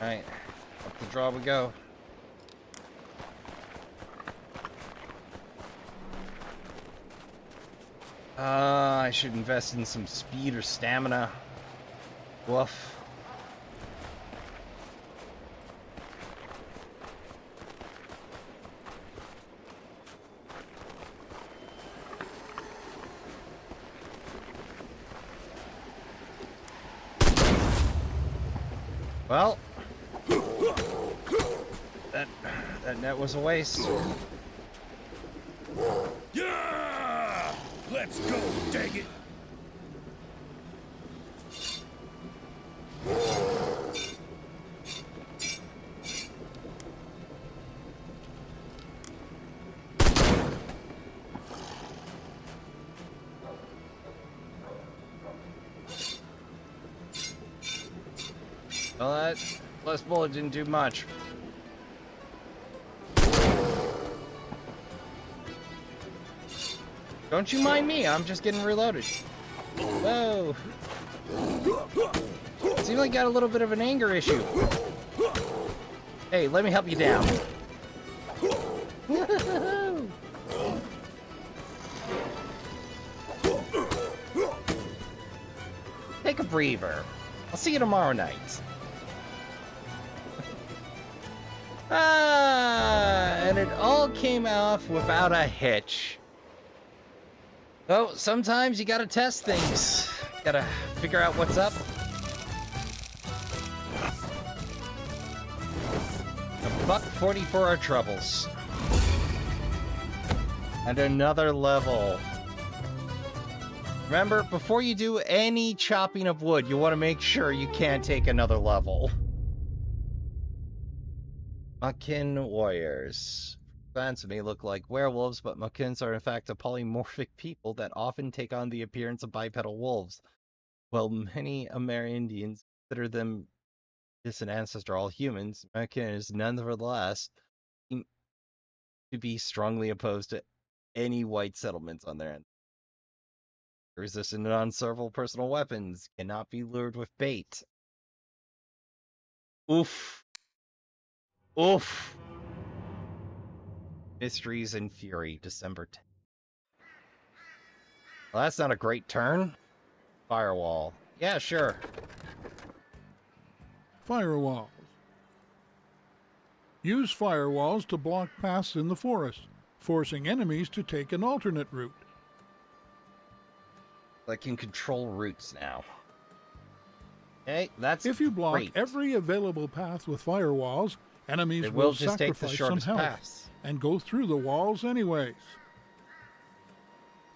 Alright, up the draw we go. I should invest in some speed or stamina. Woof. Well, that net was a waste. Yeah! Let's go, dang it! Well, that last bullet didn't do much. Don't you mind me, I'm just getting reloaded. Whoa. Seems like you got a little bit of an anger issue. Hey, let me help you down. Take a breather. I'll see you tomorrow night. And it all came off without a hitch. So, sometimes you gotta test things. Gotta figure out what's up. $1.40 for our troubles. And another level. Remember, before you do any chopping of wood, you want to make sure you can't take another level. Makin warriors. Fans may look like werewolves, but Makins are in fact a polymorphic people that often take on the appearance of bipedal wolves. While many Amerindians consider them distant ancestral humans, Makin is nonetheless to be strongly opposed to any white settlements on their end. Resistant to non-serval personal weapons, cannot be lured with bait. Oof. Oof. Mysteries and Fury, December 10th. Well, that's not a great turn. Firewall. Yeah, sure. Firewalls. Use firewalls to block paths in the forest, forcing enemies to take an alternate route. I can control routes now. Okay, that's If you block great. every available path with firewalls, enemies They will just take the sacrifice some shortest health paths. and go through the walls anyways.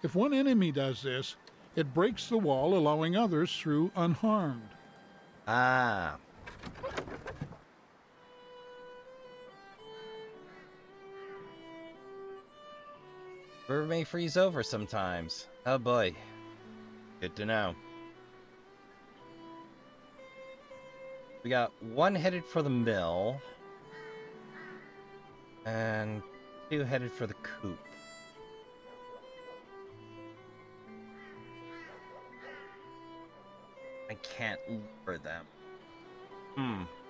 If one enemy does this, it breaks the wall, allowing others through unharmed. Ah. River may freeze over sometimes. Oh boy. Good to know. We got one headed for the mill. And 2 headed for the coop. I can't lure them.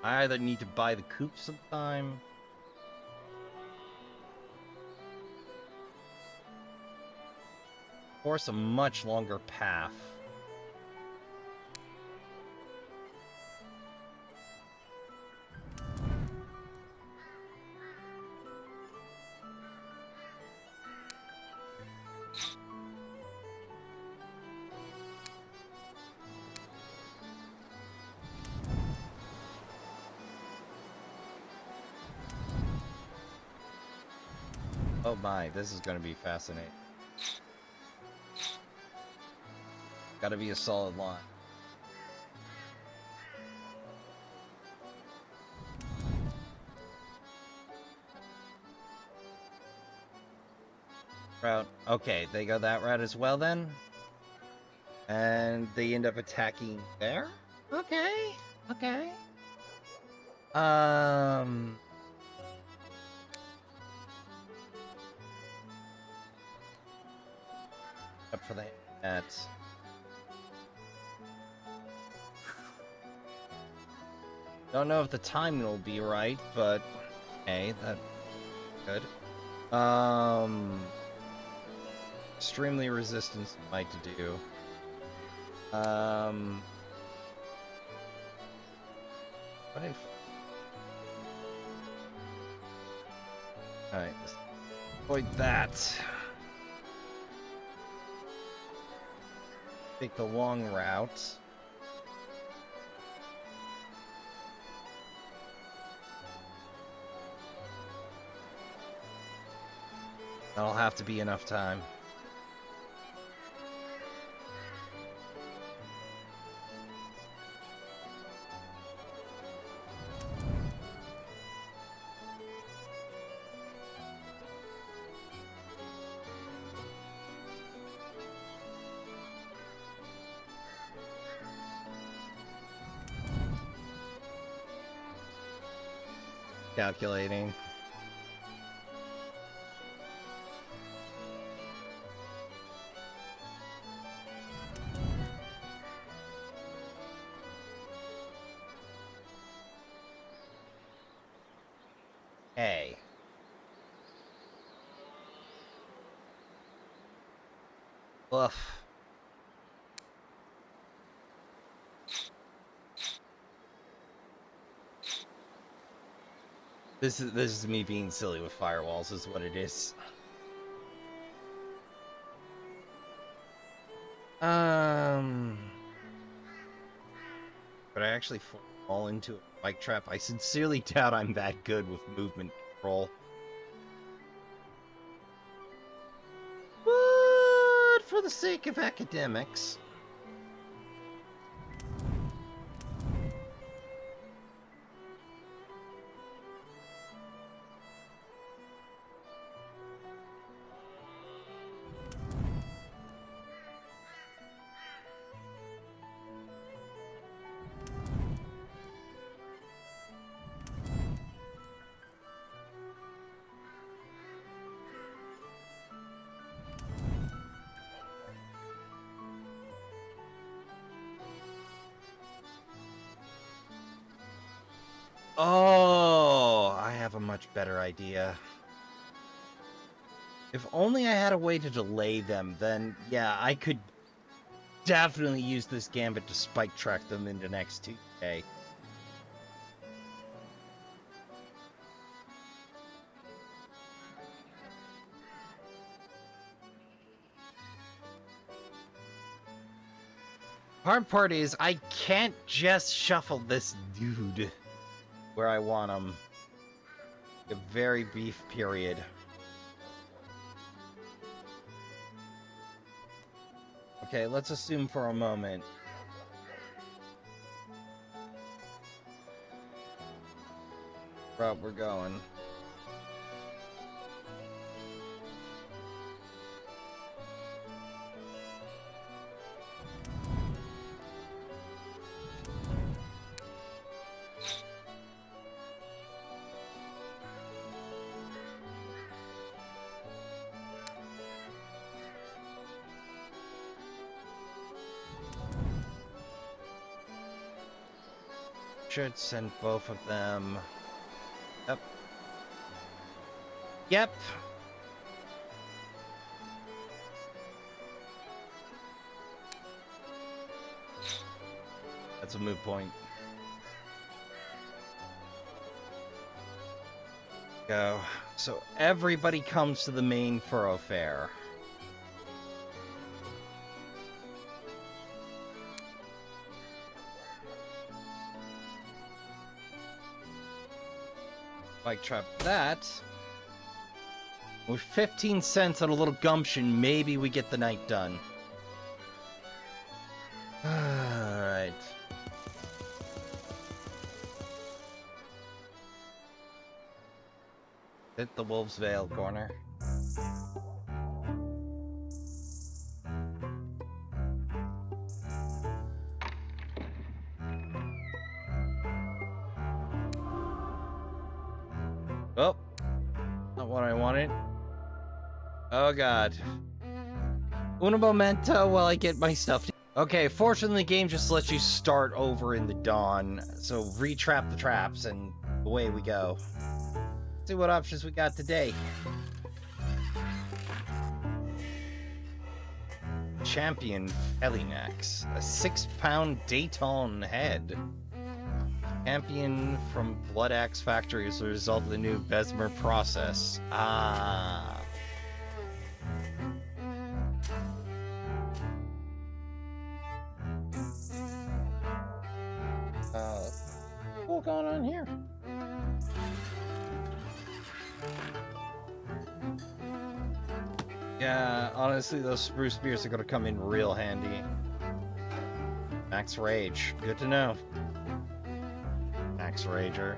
I either need to buy the coop sometime. Force a much longer path. Oh my, this is gonna be fascinating. Gotta be a solid line. Route. Okay, they go that route as well then? And they end up attacking there? Okay, okay. Up for the hats. Don't know if the timing will be right, but hey, that's good. Extremely resistance fight to do. What if... Alright, let's avoid that. Take the long route. That'll have to be enough time. Calculating. Hey. Woof. This is me being silly with firewalls, is what it is. But I actually fall into a bike trap. I sincerely doubt I'm that good with movement control. But for the sake of academics. Oh, I have a much better idea. If only I had a way to delay them, then yeah, I could definitely use this gambit to spike track them into next Tuesday. Hard part is I can't just shuffle this dude where I want him. A very brief period. Okay, let's assume for a moment. Route we're going. Should send both of them. Yep. Yep. That's a moot point. Go. So everybody comes to the main thoroughfare. Bike trap that. With 15 cents and a little gumption, maybe we get the night done. Alright. Hit the Wolves Vale corner. Oh, not what I wanted. Oh god. Una momento while I get my stuff. Okay, fortunately the game just lets you start over in the dawn, so re-trap the traps and away we go. See what options we got today. Champion Felinax, a 6-pound Dayton head. Champion from Blood Axe Factory as a result of the new Besmer process. Ah. What's going on here? Yeah, honestly, those spruce spears are gonna come in real handy. Max Rage, good to know. Max Rager.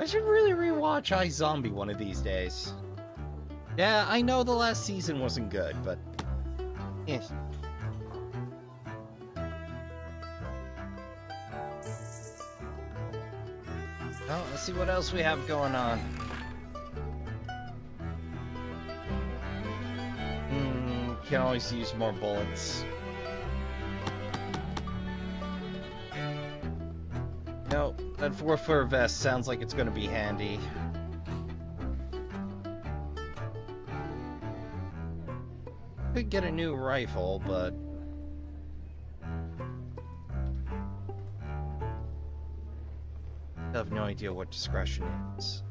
I should really rewatch iZombie one of these days. Yeah, I know the last season wasn't good, but... eh. Well, let's see what else we have going on. Can always use more bullets. No, that 4-fur vest sounds like it's gonna be handy. Could get a new rifle, but... I have no idea what discretion is.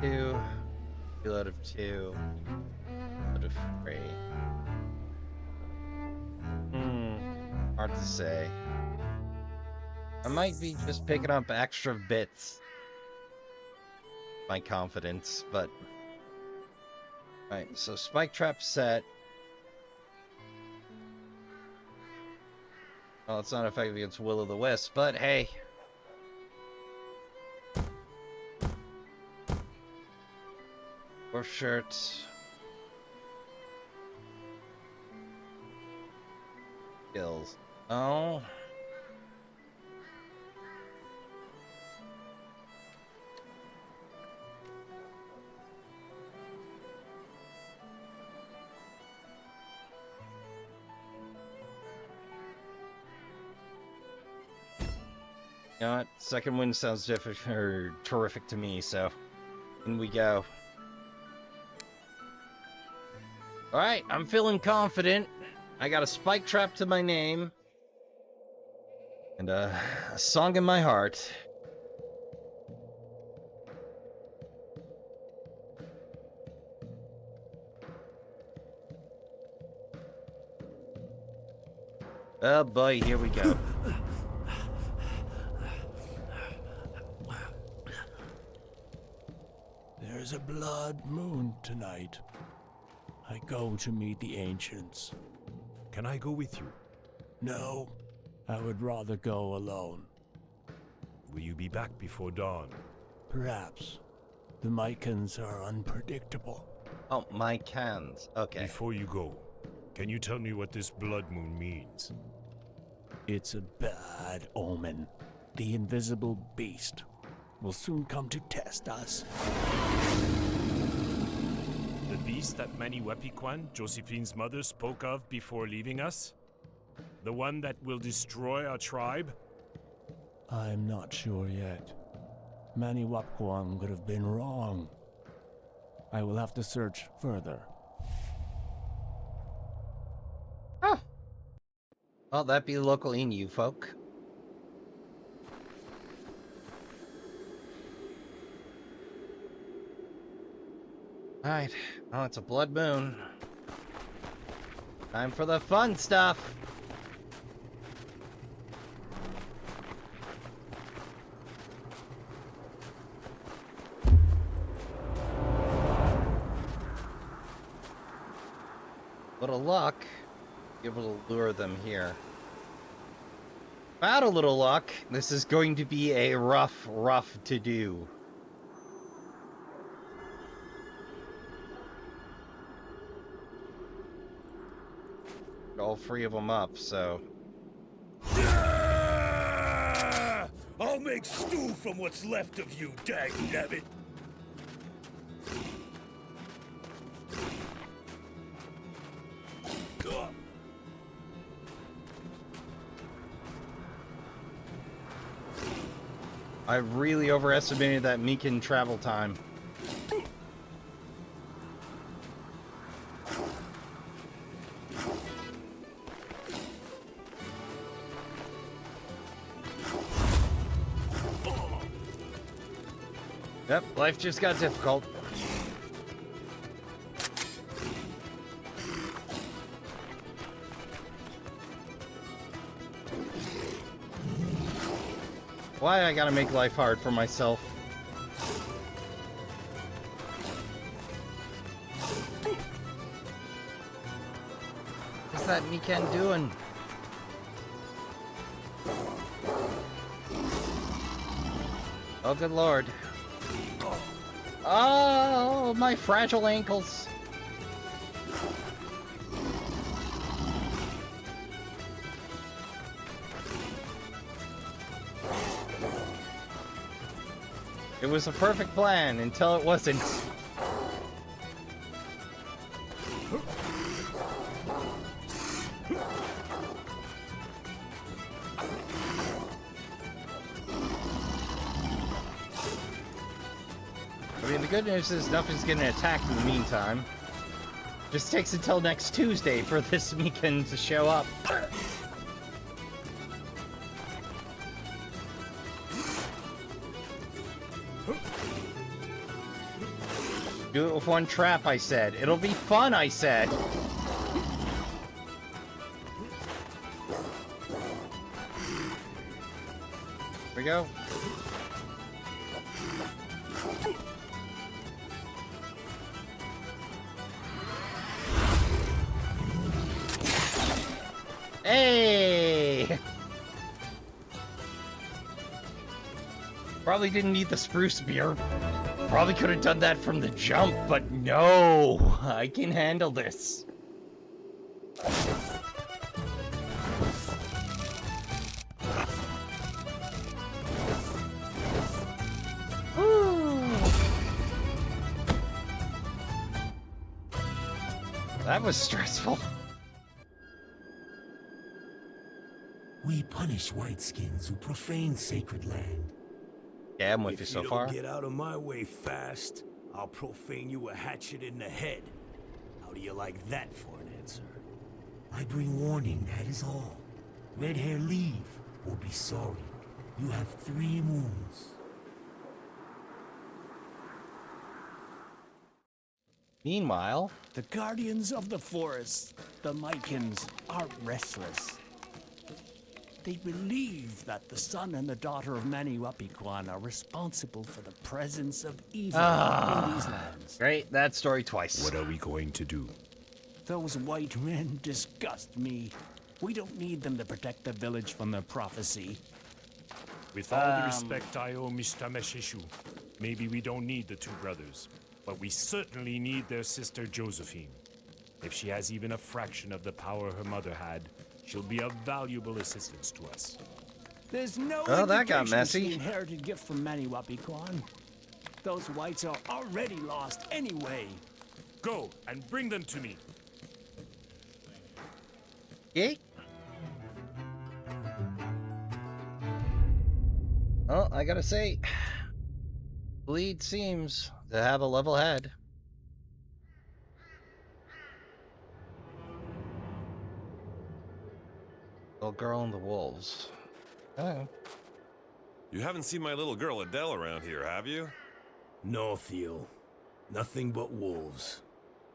2. Reload of 2. Reload of 3. Hard to say. I might be just picking up extra bits. My confidence, but... Alright, so spike trap set. Well, it's not effective against Will-o'-the-Wisp, but hey. Or shirts. Skills. Oh. You know what? Second wind sounds terrific to me, so in we go. Alright, I'm feeling confident. I got a spike trap to my name. And a song in my heart. Oh boy, here we go. There's a blood moon tonight. I go to meet the ancients. Can I go with you? No, I would rather go alone. Will you be back before dawn? Perhaps. The Mycans are unpredictable. Oh, Mycans. Okay. Before you go, can you tell me what this blood moon means? It's a bad omen. The invisible beast will soon come to test us. The beast that Maniwepiquan, Josephine's mother, spoke of before leaving us? The one that will destroy our tribe? I'm not sure yet. Maniwapquan could have been wrong. I will have to search further. Oh. Well, that'd be the local Inu folk. Alright, oh, it's a blood moon. Time for the fun stuff! Little luck, be able to lure them here. Without a little luck, this is going to be a rough to do. All 3 of them up, so... I'll make stew from what's left of you, dagnabbit! I really overestimated that Meekin travel time. Yep, life just got difficult. Why I gotta make life hard for myself? What's that Meekin doing? Oh, good lord. Oh, my fragile ankles. It was a perfect plan until it wasn't. I mean, the good news is nothing's getting attacked in the meantime. Just takes until next Tuesday for this Meekin to show up. Do it with one trap, I said. It'll be fun, I said. Here we go. Hey! Probably didn't need the spruce beer. Probably could have done that from the jump, but no! I can handle this. That was stressful. We punish whiteskins who profane sacred land. Yeah, I'm with you so far. If you don't get out of my way fast, I'll profane you a hatchet in the head. How do you like that for an answer? I bring warning, that is all. Red hair, leave, or be sorry. You have 3 moons. Meanwhile, The guardians of the forest, the Mycans, are restless. They believe that the son and the daughter of Maniwapikwan are responsible for the presence of evil in these lands. Great, that story twice. What are we going to do? Those white men disgust me. We don't need them to protect the village from their prophecy. With all the respect I owe Mr. Meshishu, maybe we don't need the 2 brothers, but we certainly need their sister Josphine. If she has even a fraction of the power her mother had, she'll be a valuable assistance to us. There's no Oh, that got indication messy. she inherited gift from Maniwapikwan. Those whites are already lost anyway. Go and bring them to me. Yay. Well, I gotta say, Bleed seems to have a level head. Little girl and the wolves. Oh. You haven't seen my little girl Adele around here, have you? No, Theo. Nothing but wolves.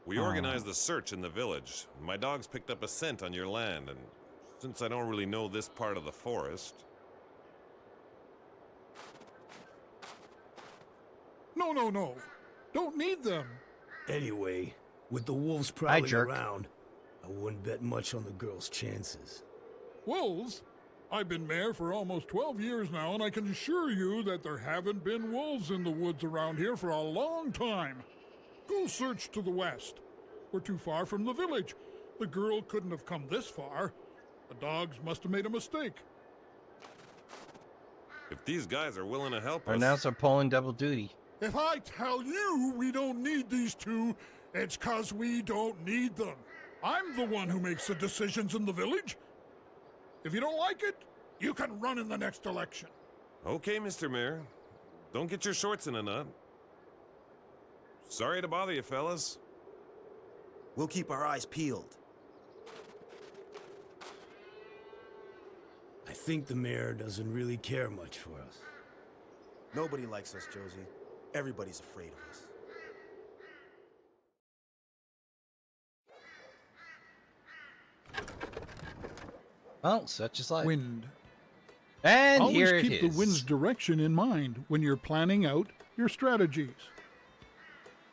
We organized the search in the village. My dogs picked up a scent on your land, and since I don't really know this part of the forest... No. Don't need them. Anyway, with the wolves prowling around, I wouldn't bet much on the girl's chances. Wolves? I've been mayor for almost 12 years now, and I can assure you that there haven't been wolves in the woods around here for a long time. Go search to the west. We're too far from the village. The girl couldn't have come this far. The dogs must have made a mistake. If these guys are willing to help Or us... now they're pulling double duty. If I tell you we don't need these 2, it's 'cause we don't need them. I'm the one who makes the decisions in the village. If you don't like it, you can run in the next election. Okay, Mr. Mayor. Don't get your shorts in a knot. Sorry to bother you, fellas. We'll keep our eyes peeled. I think the mayor doesn't really care much for us. Nobody likes us, Josie. Everybody's afraid of us. Well, such is life. Wind. And Always here it keep is. the wind's direction in mind when you're planning out your strategies.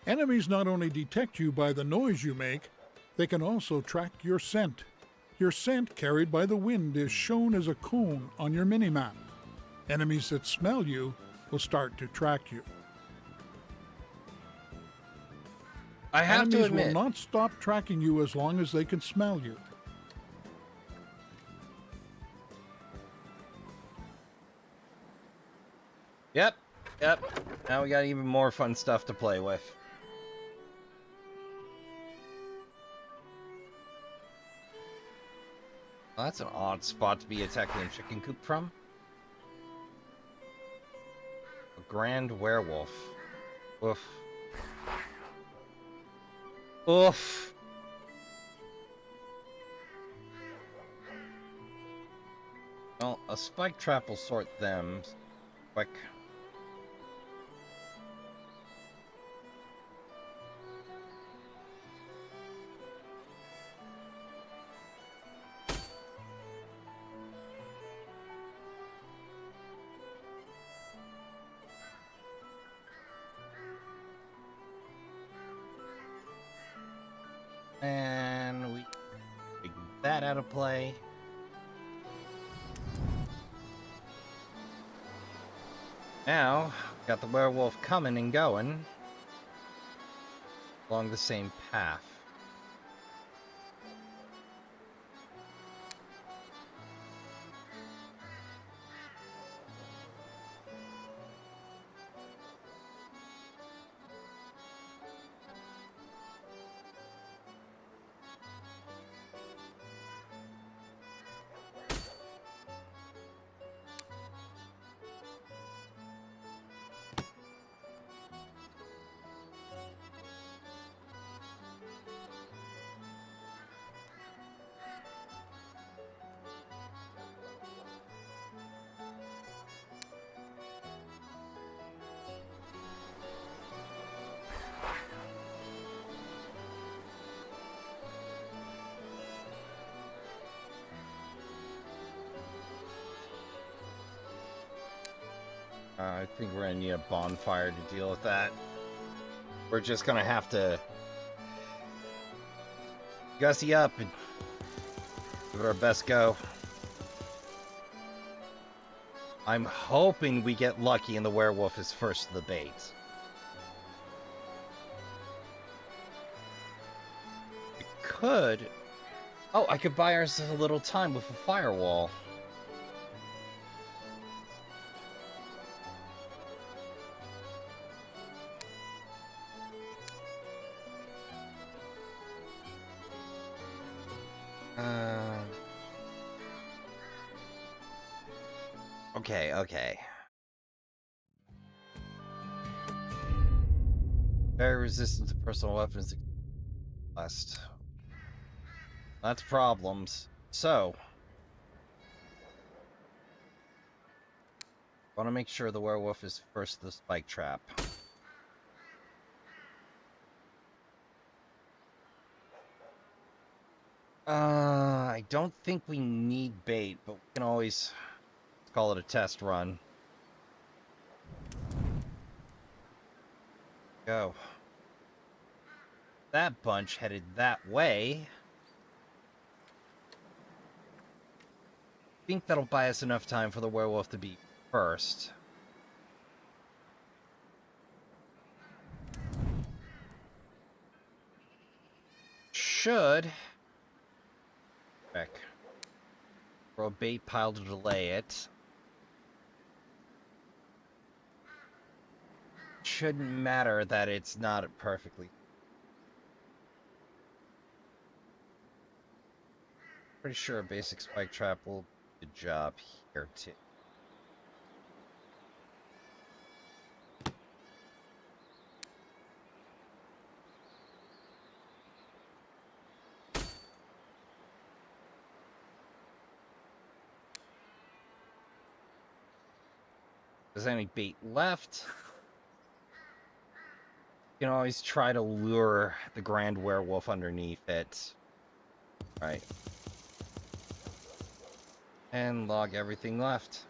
Enemies not only detect you by the noise you make, they can also track your scent. Your scent carried by the wind is shown as a cone on your minimap. Enemies that smell you will start to track you. I have Enemies to admit, will not stop tracking you as long as they can smell you. Yep. Now we got even more fun stuff to play with. Well, that's an odd spot to be attacking a chicken coop from. A grand werewolf. Oof. Oof. Well, a spike trap will sort them quick. And we take that out of play. Now, got the werewolf coming and going along the same path. I think we're gonna need a bonfire to deal with that. We're just gonna have to gussy up and give it our best go. I'm hoping we get lucky and the werewolf is first to the bait. It could... Oh, I could buy ourselves a little time with a firewall. Okay. Very resistant to personal weapons. Last. That's problems. So, want to make sure the werewolf is first to the spike trap. I don't think we need bait, but we can always call it a test run. Go. That bunch headed that way. I think that'll buy us enough time for the werewolf to be first. Should check. Throw a bait pile to delay it. Shouldn't matter that it's not perfectly. Pretty sure a basic spike trap will do the job here too. There's any bait left. You can always try to lure the grand werewolf underneath it. Right. And log everything left.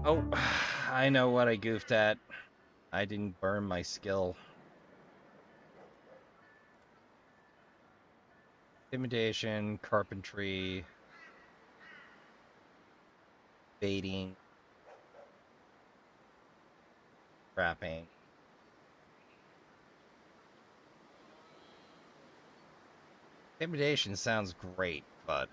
Oh, I know what I goofed at. I didn't burn my skill. Intimidation, carpentry, baiting, trapping. Intimidation sounds great, but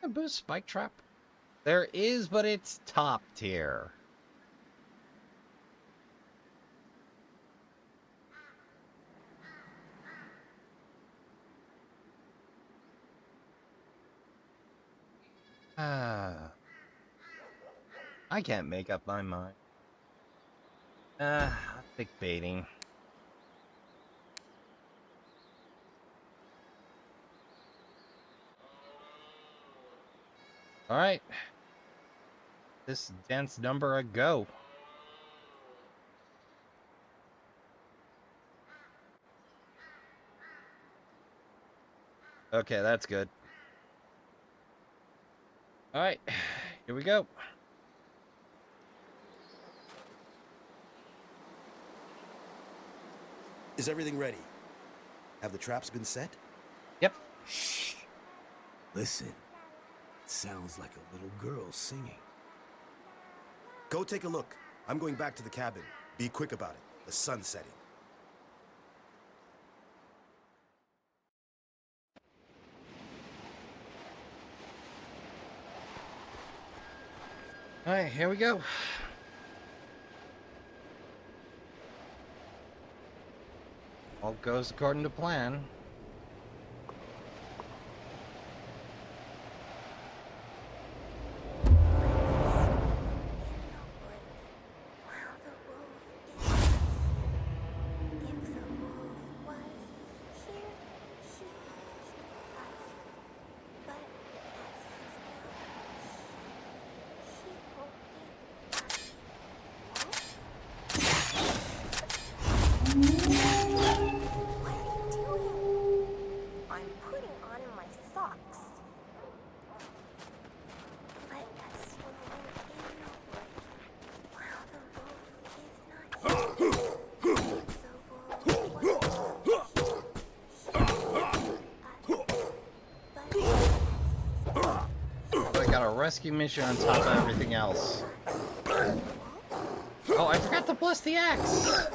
a boost spike trap? There is, but it's top tier. I can't make up my mind. I think baiting. All right. This dense number a go. Okay, that's good. All right, here we go. Is everything ready? Have the traps been set? Yep. Shh. Listen. It sounds like a little girl singing. Go take a look. I'm going back to the cabin. Be quick about it. The sun's setting. All right, here we go. All goes according to plan. Rescue mission on top of everything else. Oh, I forgot to bless the axe.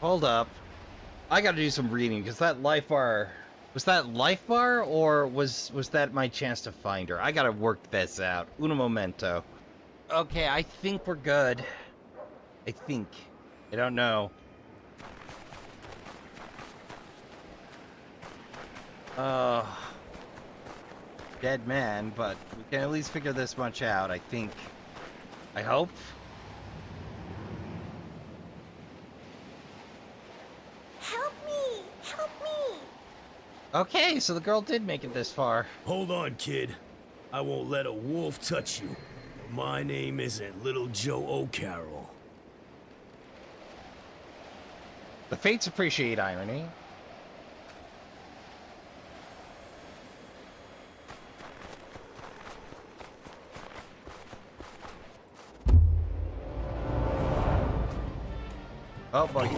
Hold up. I gotta do some reading, because that life bar... Was that life bar, or was that my chance to find her? I gotta work this out. Uno momento. Okay, I think we're good. I think. I don't know. Dead man, but we can at least figure this much out, I think. I hope. Okay, so the girl did make it this far. Hold on, kid. I won't let a wolf touch you. My name isn't Little Joe O'Carroll. The Fates appreciate irony. Oh boy.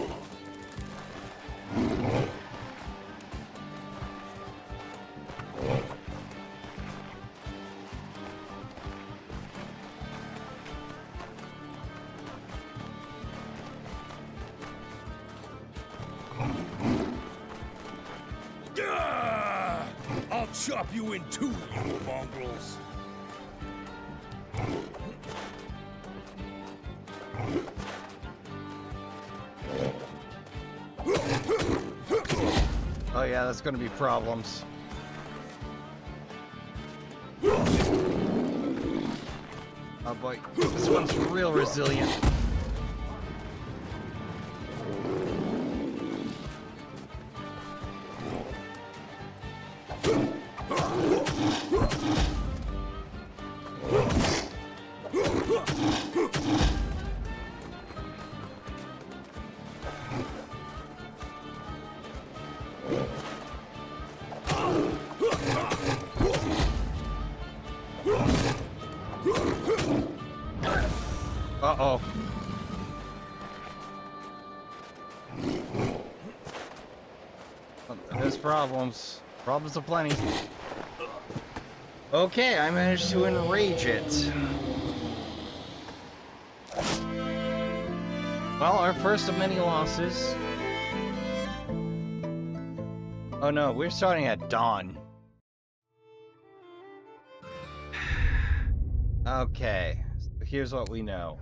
I'll chop you in two, you mongrels. Oh yeah, that's gonna be problems. Oh boy, this one's real resilient. Uh-oh. There's problems. Problems aplenty. Okay, I managed to enrage it. Well, our first of many losses. Oh no, we're starting at dawn. Okay, so here's what we know.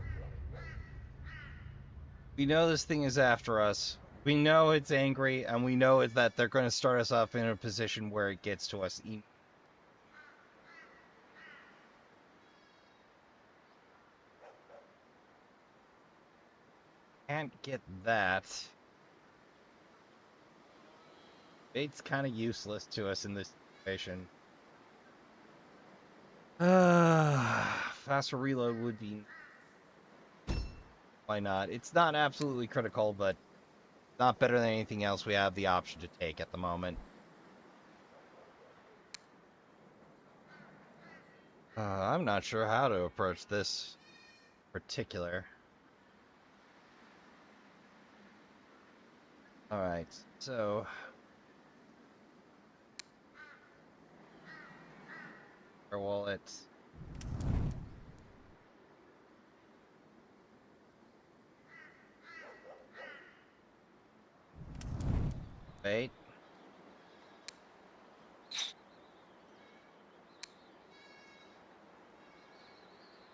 We know this thing is after us. We know it's angry, and we know that they're going to start us off in a position where it gets to us. Can't get that. Bait's kind of useless to us in this situation. Faster reload would be... Why not? It's not absolutely critical, but not better than anything else we have the option to take at the moment. I'm not sure how to approach this particular. Alright, so... our wallets. Wait.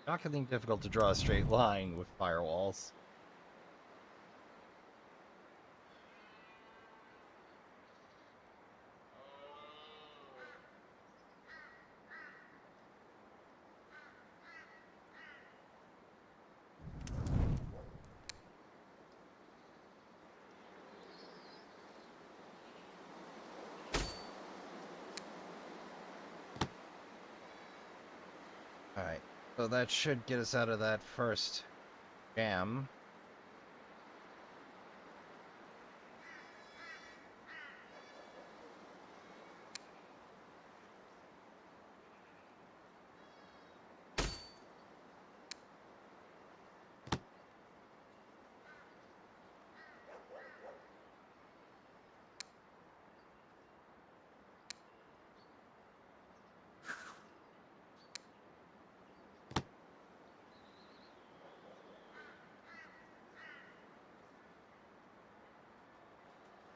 Not getting difficult to draw a straight line with firewalls. Alright, so that should get us out of that first jam.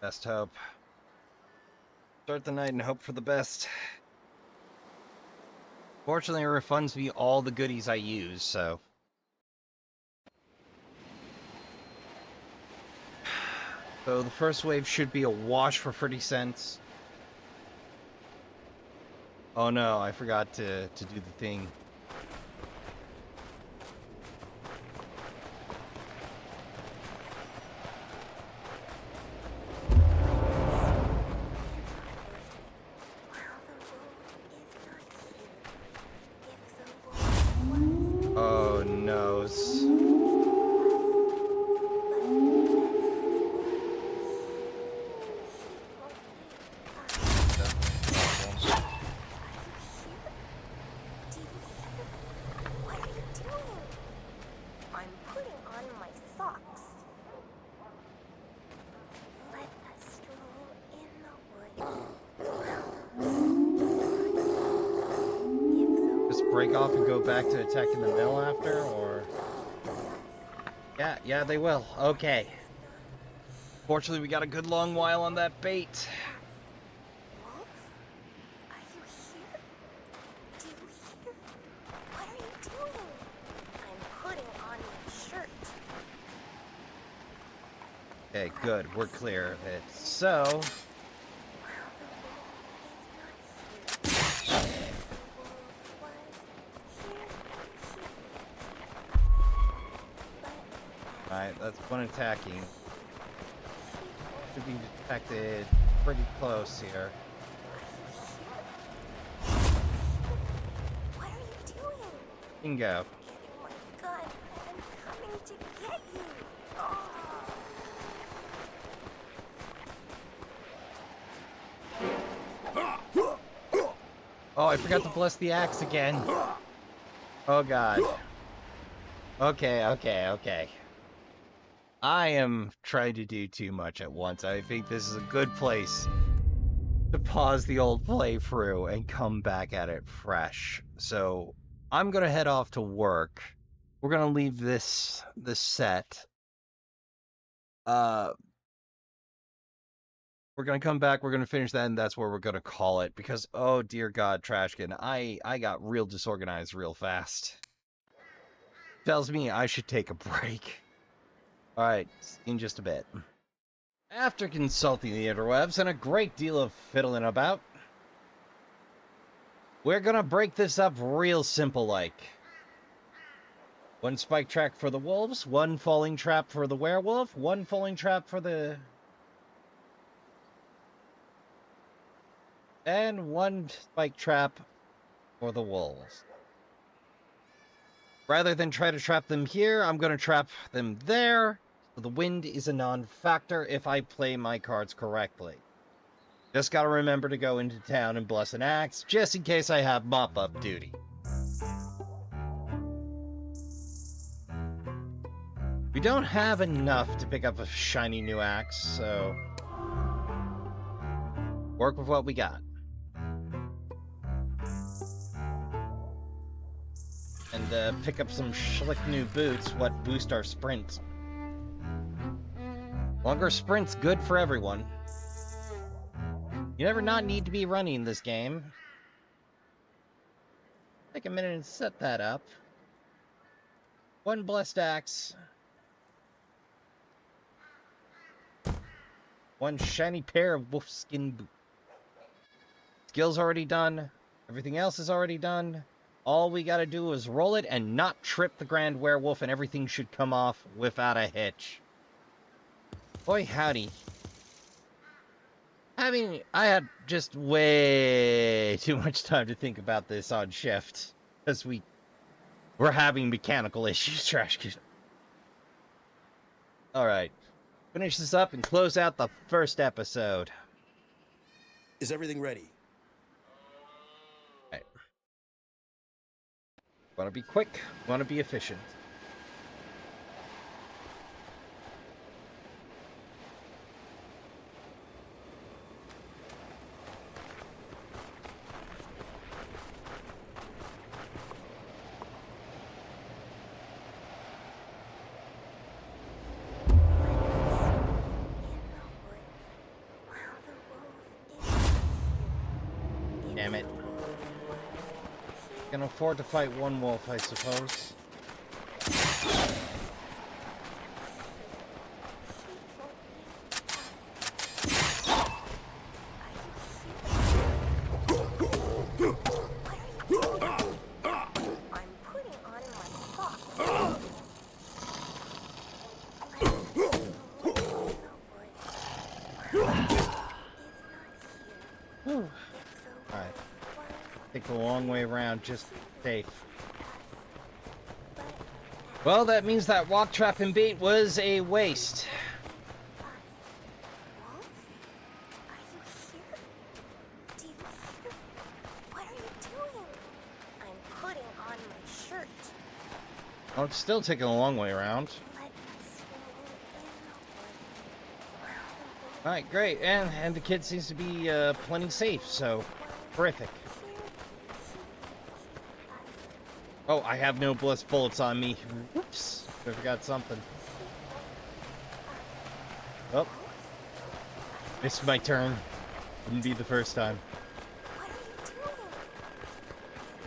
Best hope. Start the night and hope for the best. Fortunately, it refunds me all the goodies I use, so... So the first wave should be a wash for 30 cents. Oh no, I forgot to do the thing. Oh no. break off and go back to attacking the mill after, or... Yeah, they will. Okay. Fortunately, we got a good long while on that bait. Okay, good. We're clear of it. So... Alright, that's one attacking. Should be detected pretty close here. What are you doing? Bingo. Oh my god, I'm coming to get you. Oh, I forgot to bless the axe again. Oh god. Okay. I am trying to do too much at once. I think this is a good place to pause the old playthrough and come back at it fresh. So I'm gonna head off to work. We're gonna leave this set. We're gonna come back, we're gonna finish that, and that's where we're gonna call it, because, oh dear god, Trashkin, I got real disorganized real fast. Tells me I should take a break. Alright, in just a bit. After consulting the interwebs and a great deal of fiddling about, we're gonna break this up real simple like. One spike track for the wolves, one falling trap for the werewolf, one falling trap for the... and one spike trap for the wolves. Rather than try to trap them here, I'm going to trap them there. So the wind is a non-factor if I play my cards correctly. Just got to remember to go into town and bless an axe, just in case I have mop-up duty. We don't have enough to pick up a shiny new axe, so... work with what we got. And pick up some slick new boots, what boost our sprint. Longer sprint's good for everyone. You never not need to be running this game. Take a minute and set that up. One blessed axe. One shiny pair of wolfskin boots. Skill's already done. Everything else is already done. All we gotta do is roll it and not trip the Grand Werewolf, and everything should come off without a hitch. Boy, howdy. I had just way too much time to think about this on shift, because we're having mechanical issues, Trashkin. Alright. Finish this up and close out the first episode. Is everything ready? Want to be quick, want to be efficient. Damn it. Can afford to fight one wolf, I suppose. Alright. Take the long way around, just safe. Well, that means that walk, trap, and bait was a waste. What are you doing? I'm putting on my shirt. Oh, it's still taking a long way around. Alright, great. And the kid seems to be plenty safe, so terrific. Oh, I have no bliss bullets on me. Whoops. I forgot something. Oh. Missed my turn. Wouldn't be the first time. What are you doing?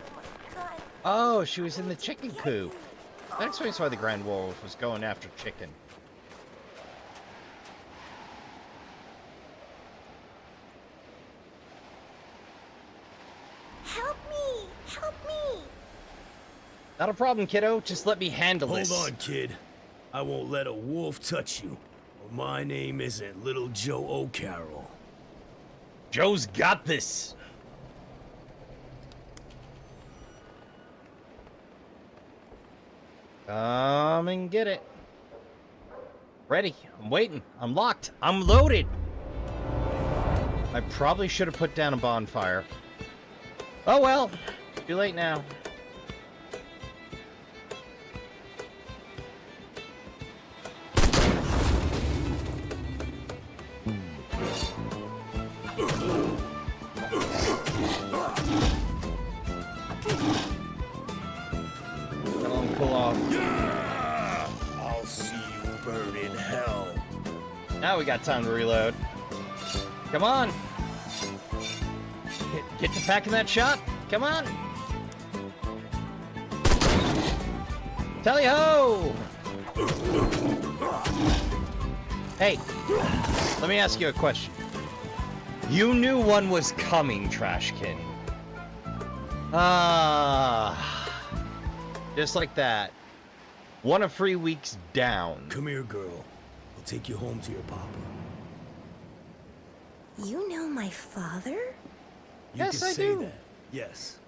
Oh my god. Oh, she was in the chicken coop. That explains why the Grand Werewolf was going after chicken. Help me! Help me! Not a problem, kiddo. Just let me handle this. Hold on, kid. I won't let a wolf touch you. My name isn't Little Joe O'Carroll. Joe's got this. Come and get it. Ready. I'm waiting. I'm locked. I'm loaded. I probably should have put down a bonfire. Oh well. Too late now. Pull off. Yeah! I'll see you burn in hell. Now we got time to reload. Come on. Get to packing that shot. Come on. Tally-ho! Hey, let me ask you a question. You knew one was coming, Trashkin. Just like that. 1 of 3 weeks down. Come here, girl. I'll take you home to your papa. You know my father? Yes, can I say do. That. Yes.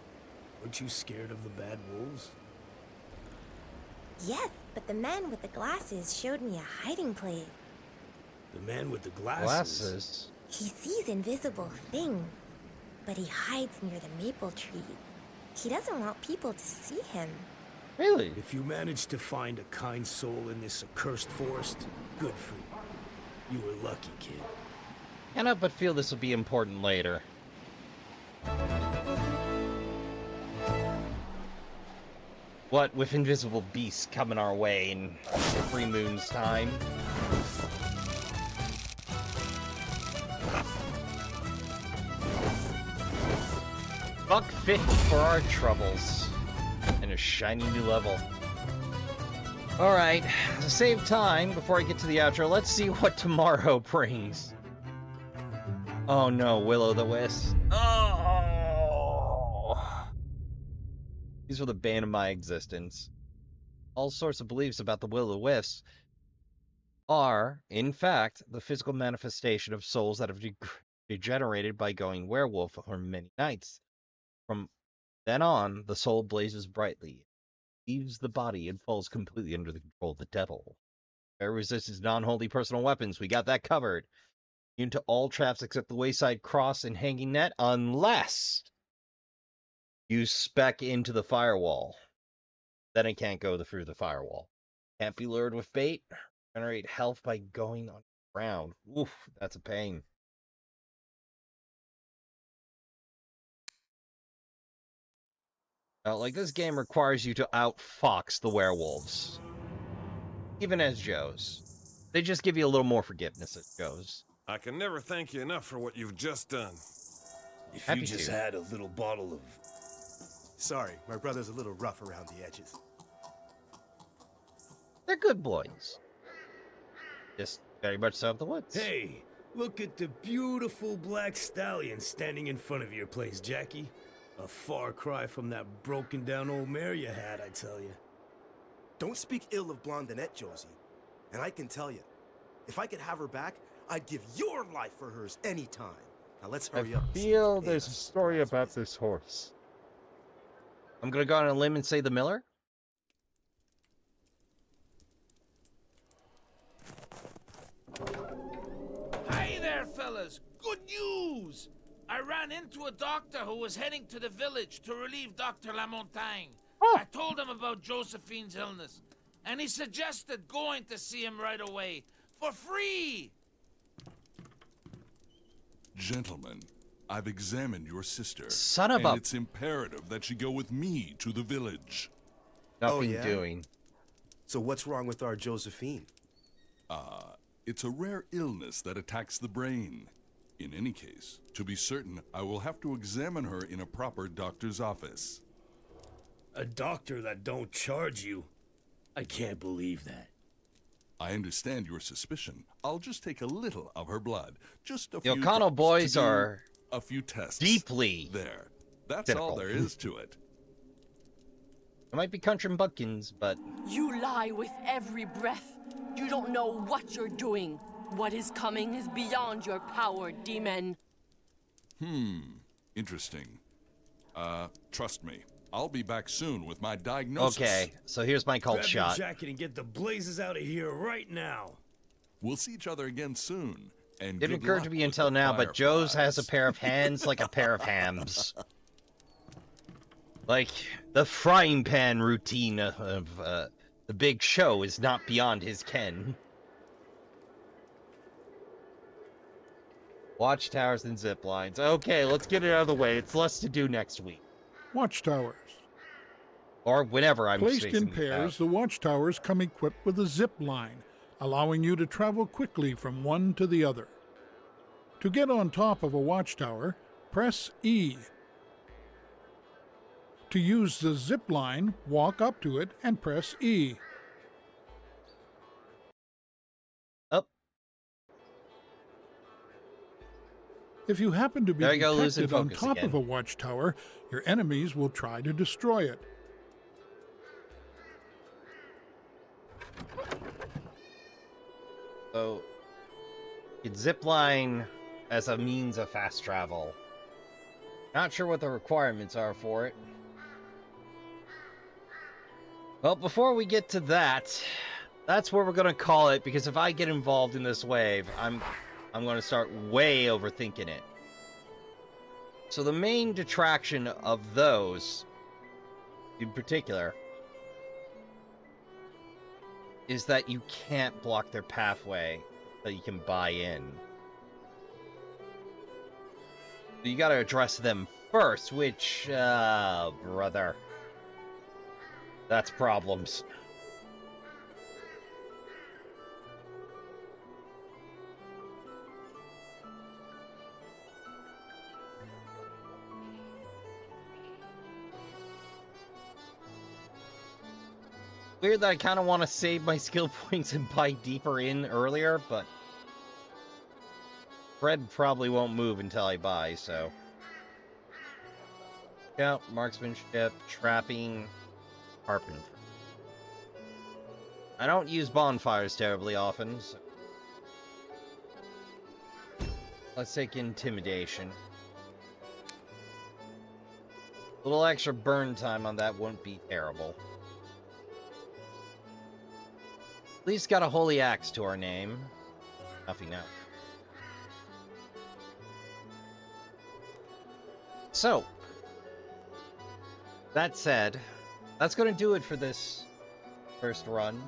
Aren't you scared of the bad wolves? Yes, but the man with the glasses showed me a hiding place. The man with the glasses? Glasses? He sees invisible things, but he hides near the maple tree. He doesn't want people to see him. Really? If you manage to find a kind soul in this accursed forest, good for you. You were lucky, kid. Can't help but feel this will be important later. What with invisible beasts coming our way in 3 moons' time? Buck 50 for our troubles. And a shiny new level. Alright, to save time, before I get to the outro, let's see what tomorrow brings. Oh no, Will-O-the-Wisp. Oh! These were the bane of my existence. All sorts of beliefs about the Will-O-the-Wisps are, in fact, the physical manifestation of souls that have degenerated by going werewolf for many nights. From then on, the soul blazes brightly, leaves the body, and falls completely under the control of the devil. Air resistance non-holy personal weapons, we got that covered. Immune to all traps except the wayside cross and hanging net, unless you spec into the firewall. Then it can't go through the firewall. Can't be lured with bait. Generate health by going on the ground. Oof, that's a pain. Like, this game requires you to outfox the werewolves. Even as Joes. They just give you a little more forgiveness as Joes. I can never thank you enough for what you've just done. If Happy you just to. had a little bottle of... Sorry, my brother's a little rough around the edges. They're good boys. Just very much so of the woods. Hey, look at the beautiful black stallion standing in front of your place, Jackie. A far cry from that broken down old mare you had, I tell you. Don't speak ill of Blondinette, Josie. And I can tell you, if I could have her back, I'd give your life for hers anytime. Now let's hurry up. I feel there's a story about this horse. I'm gonna go on a limb and say the Miller. Hey there, fellas! Good news! I ran into a doctor who was heading to the village to relieve Dr. Lamontagne. I told him about Josephine's illness, and he suggested going to see him right away, for free! Gentlemen, I've examined your sister. Son of and a... it's imperative that she go with me to the village. Nothing yeah? doing. So what's wrong with our Josphine? It's a rare illness that attacks the brain. In any case, to be certain, I will have to examine her in a proper doctor's office. A doctor that don't charge you? I can't believe that. I understand your suspicion. I'll just take a little of her blood. Just a few The O'Connell drops boys to do are a few tests. deeply There. That's cynical. all there is to it. It might be country bumpkins, but You lie with every breath. You don't know what you're doing. What is coming is beyond your power, demon. Interesting. Trust me. I'll be back soon with my diagnosis. okay. So here's my cult Grab shot. your jacket and get the blazes out of here right now. We'll see each other again soon. And Didn't good occur luck to me with until the now, but Joe's has a fireflies. pair of hands like a pair of hams. Like, the frying pan routine of the big show is not beyond his ken. Watchtowers and zip lines. Okay, let's get it out of the way. It's less to do next week. Watchtowers. Or whenever I'm Placed spacing in these pairs, out. the watchtowers come equipped with a zip line, allowing you to travel quickly from one to the other. To get on top of a watchtower, press E. To use the zip line, walk up to it and press E. Up. If you happen to be There you go, losing detected on focus top again. of a watchtower, your enemies will try to destroy it. So, you zip line as a means of fast travel. Not sure what the requirements are for it. Well, before we get to that, that's where we're gonna call it, because if I get involved in this wave, I'm gonna start way overthinking it. So the main detraction of those, in particular, is that you can't block their pathway so you can buy in. You gotta address them first, which, brother. That's problems. Weird that I kind of want to save my skill points and buy deeper in earlier, but Fred probably won't move until I buy, so. Scout, marksmanship, trapping, carpentry. I don't use bonfires terribly often, so. Let's take intimidation. A little extra burn time on that wouldn't be terrible. At least got a holy axe to our name. Nothing else. So, that said, that's going to do it for this first run.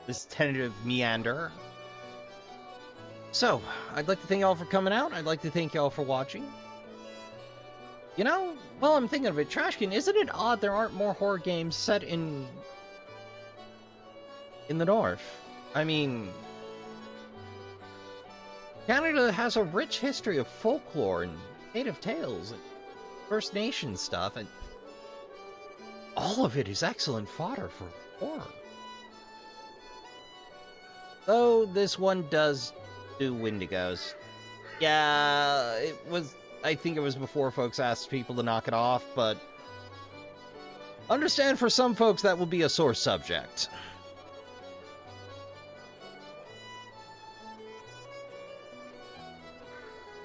This tentative meander. So, I'd like to thank y'all for coming out. I'd like to thank y'all for watching. You know, while I'm thinking of it, Trashkin, isn't it odd there aren't more horror games set in the North? I mean, Canada has a rich history of folklore and native tales and First Nation stuff, and all of it is excellent fodder for horror. Though this one does do Wendigos. Yeah, I think it was before folks asked people to knock it off, but understand for some folks that will be a sore subject.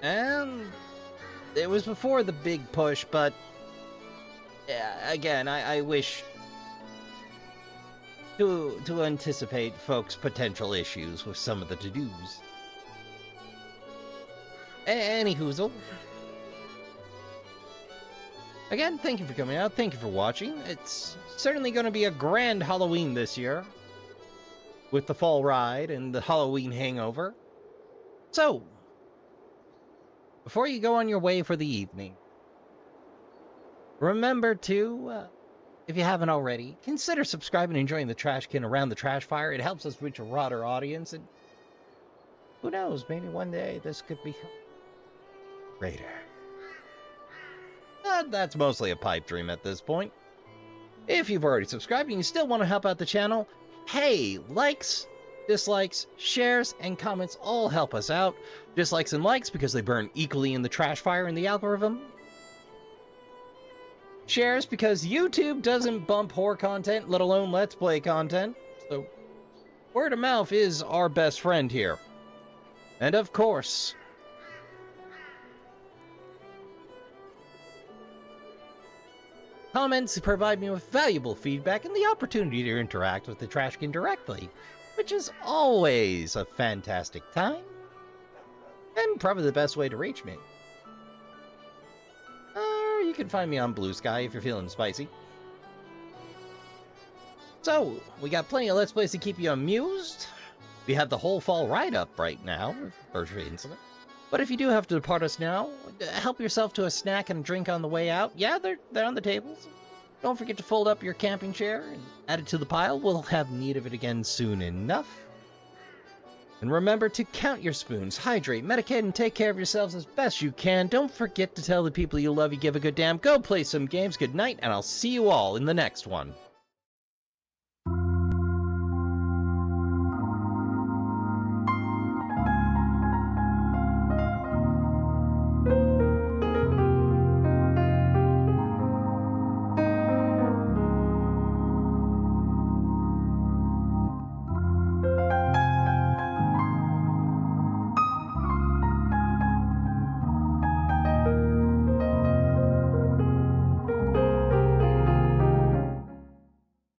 And it was before the big push, but yeah, again, I wish to anticipate folks' potential issues with some of the to-dos. Any hoozle. Again, thank you for coming out. Thank you for watching. It's certainly going to be a grand Halloween this year, with the fall ride and the Halloween hangover. So, before you go on your way for the evening, remember to if you haven't already, consider subscribing and enjoying the Trashkin around the Trashfire. It helps us reach a broader audience, and who knows, maybe one day this could be greater. That's mostly a pipe dream at this point. If you've already subscribed and you still want to help out the channel, hey, likes, dislikes, shares, and comments all help us out. Dislikes and likes because they burn equally in the Trashfire in the algorithm. Shares because YouTube doesn't bump horror content, let alone Let's Play content. So, word of mouth is our best friend here. And of course, comments provide me with valuable feedback and the opportunity to interact with the Trashkin directly, which is always a fantastic time, and probably the best way to reach me. You can find me on Blue Sky if you're feeling spicy. So, we got plenty of Let's Plays to keep you amused. We have the whole fall ride-up right now, first incident. But if you do have to depart us now, help yourself to a snack and a drink on the way out. Yeah, they're on the tables. Don't forget to fold up your camping chair and add it to the pile. We'll have need of it again soon enough. And remember to count your spoons, hydrate, medicate, and take care of yourselves as best you can. Don't forget to tell the people you love you give a good damn. Go play some games. Good night, and I'll see you all in the next one.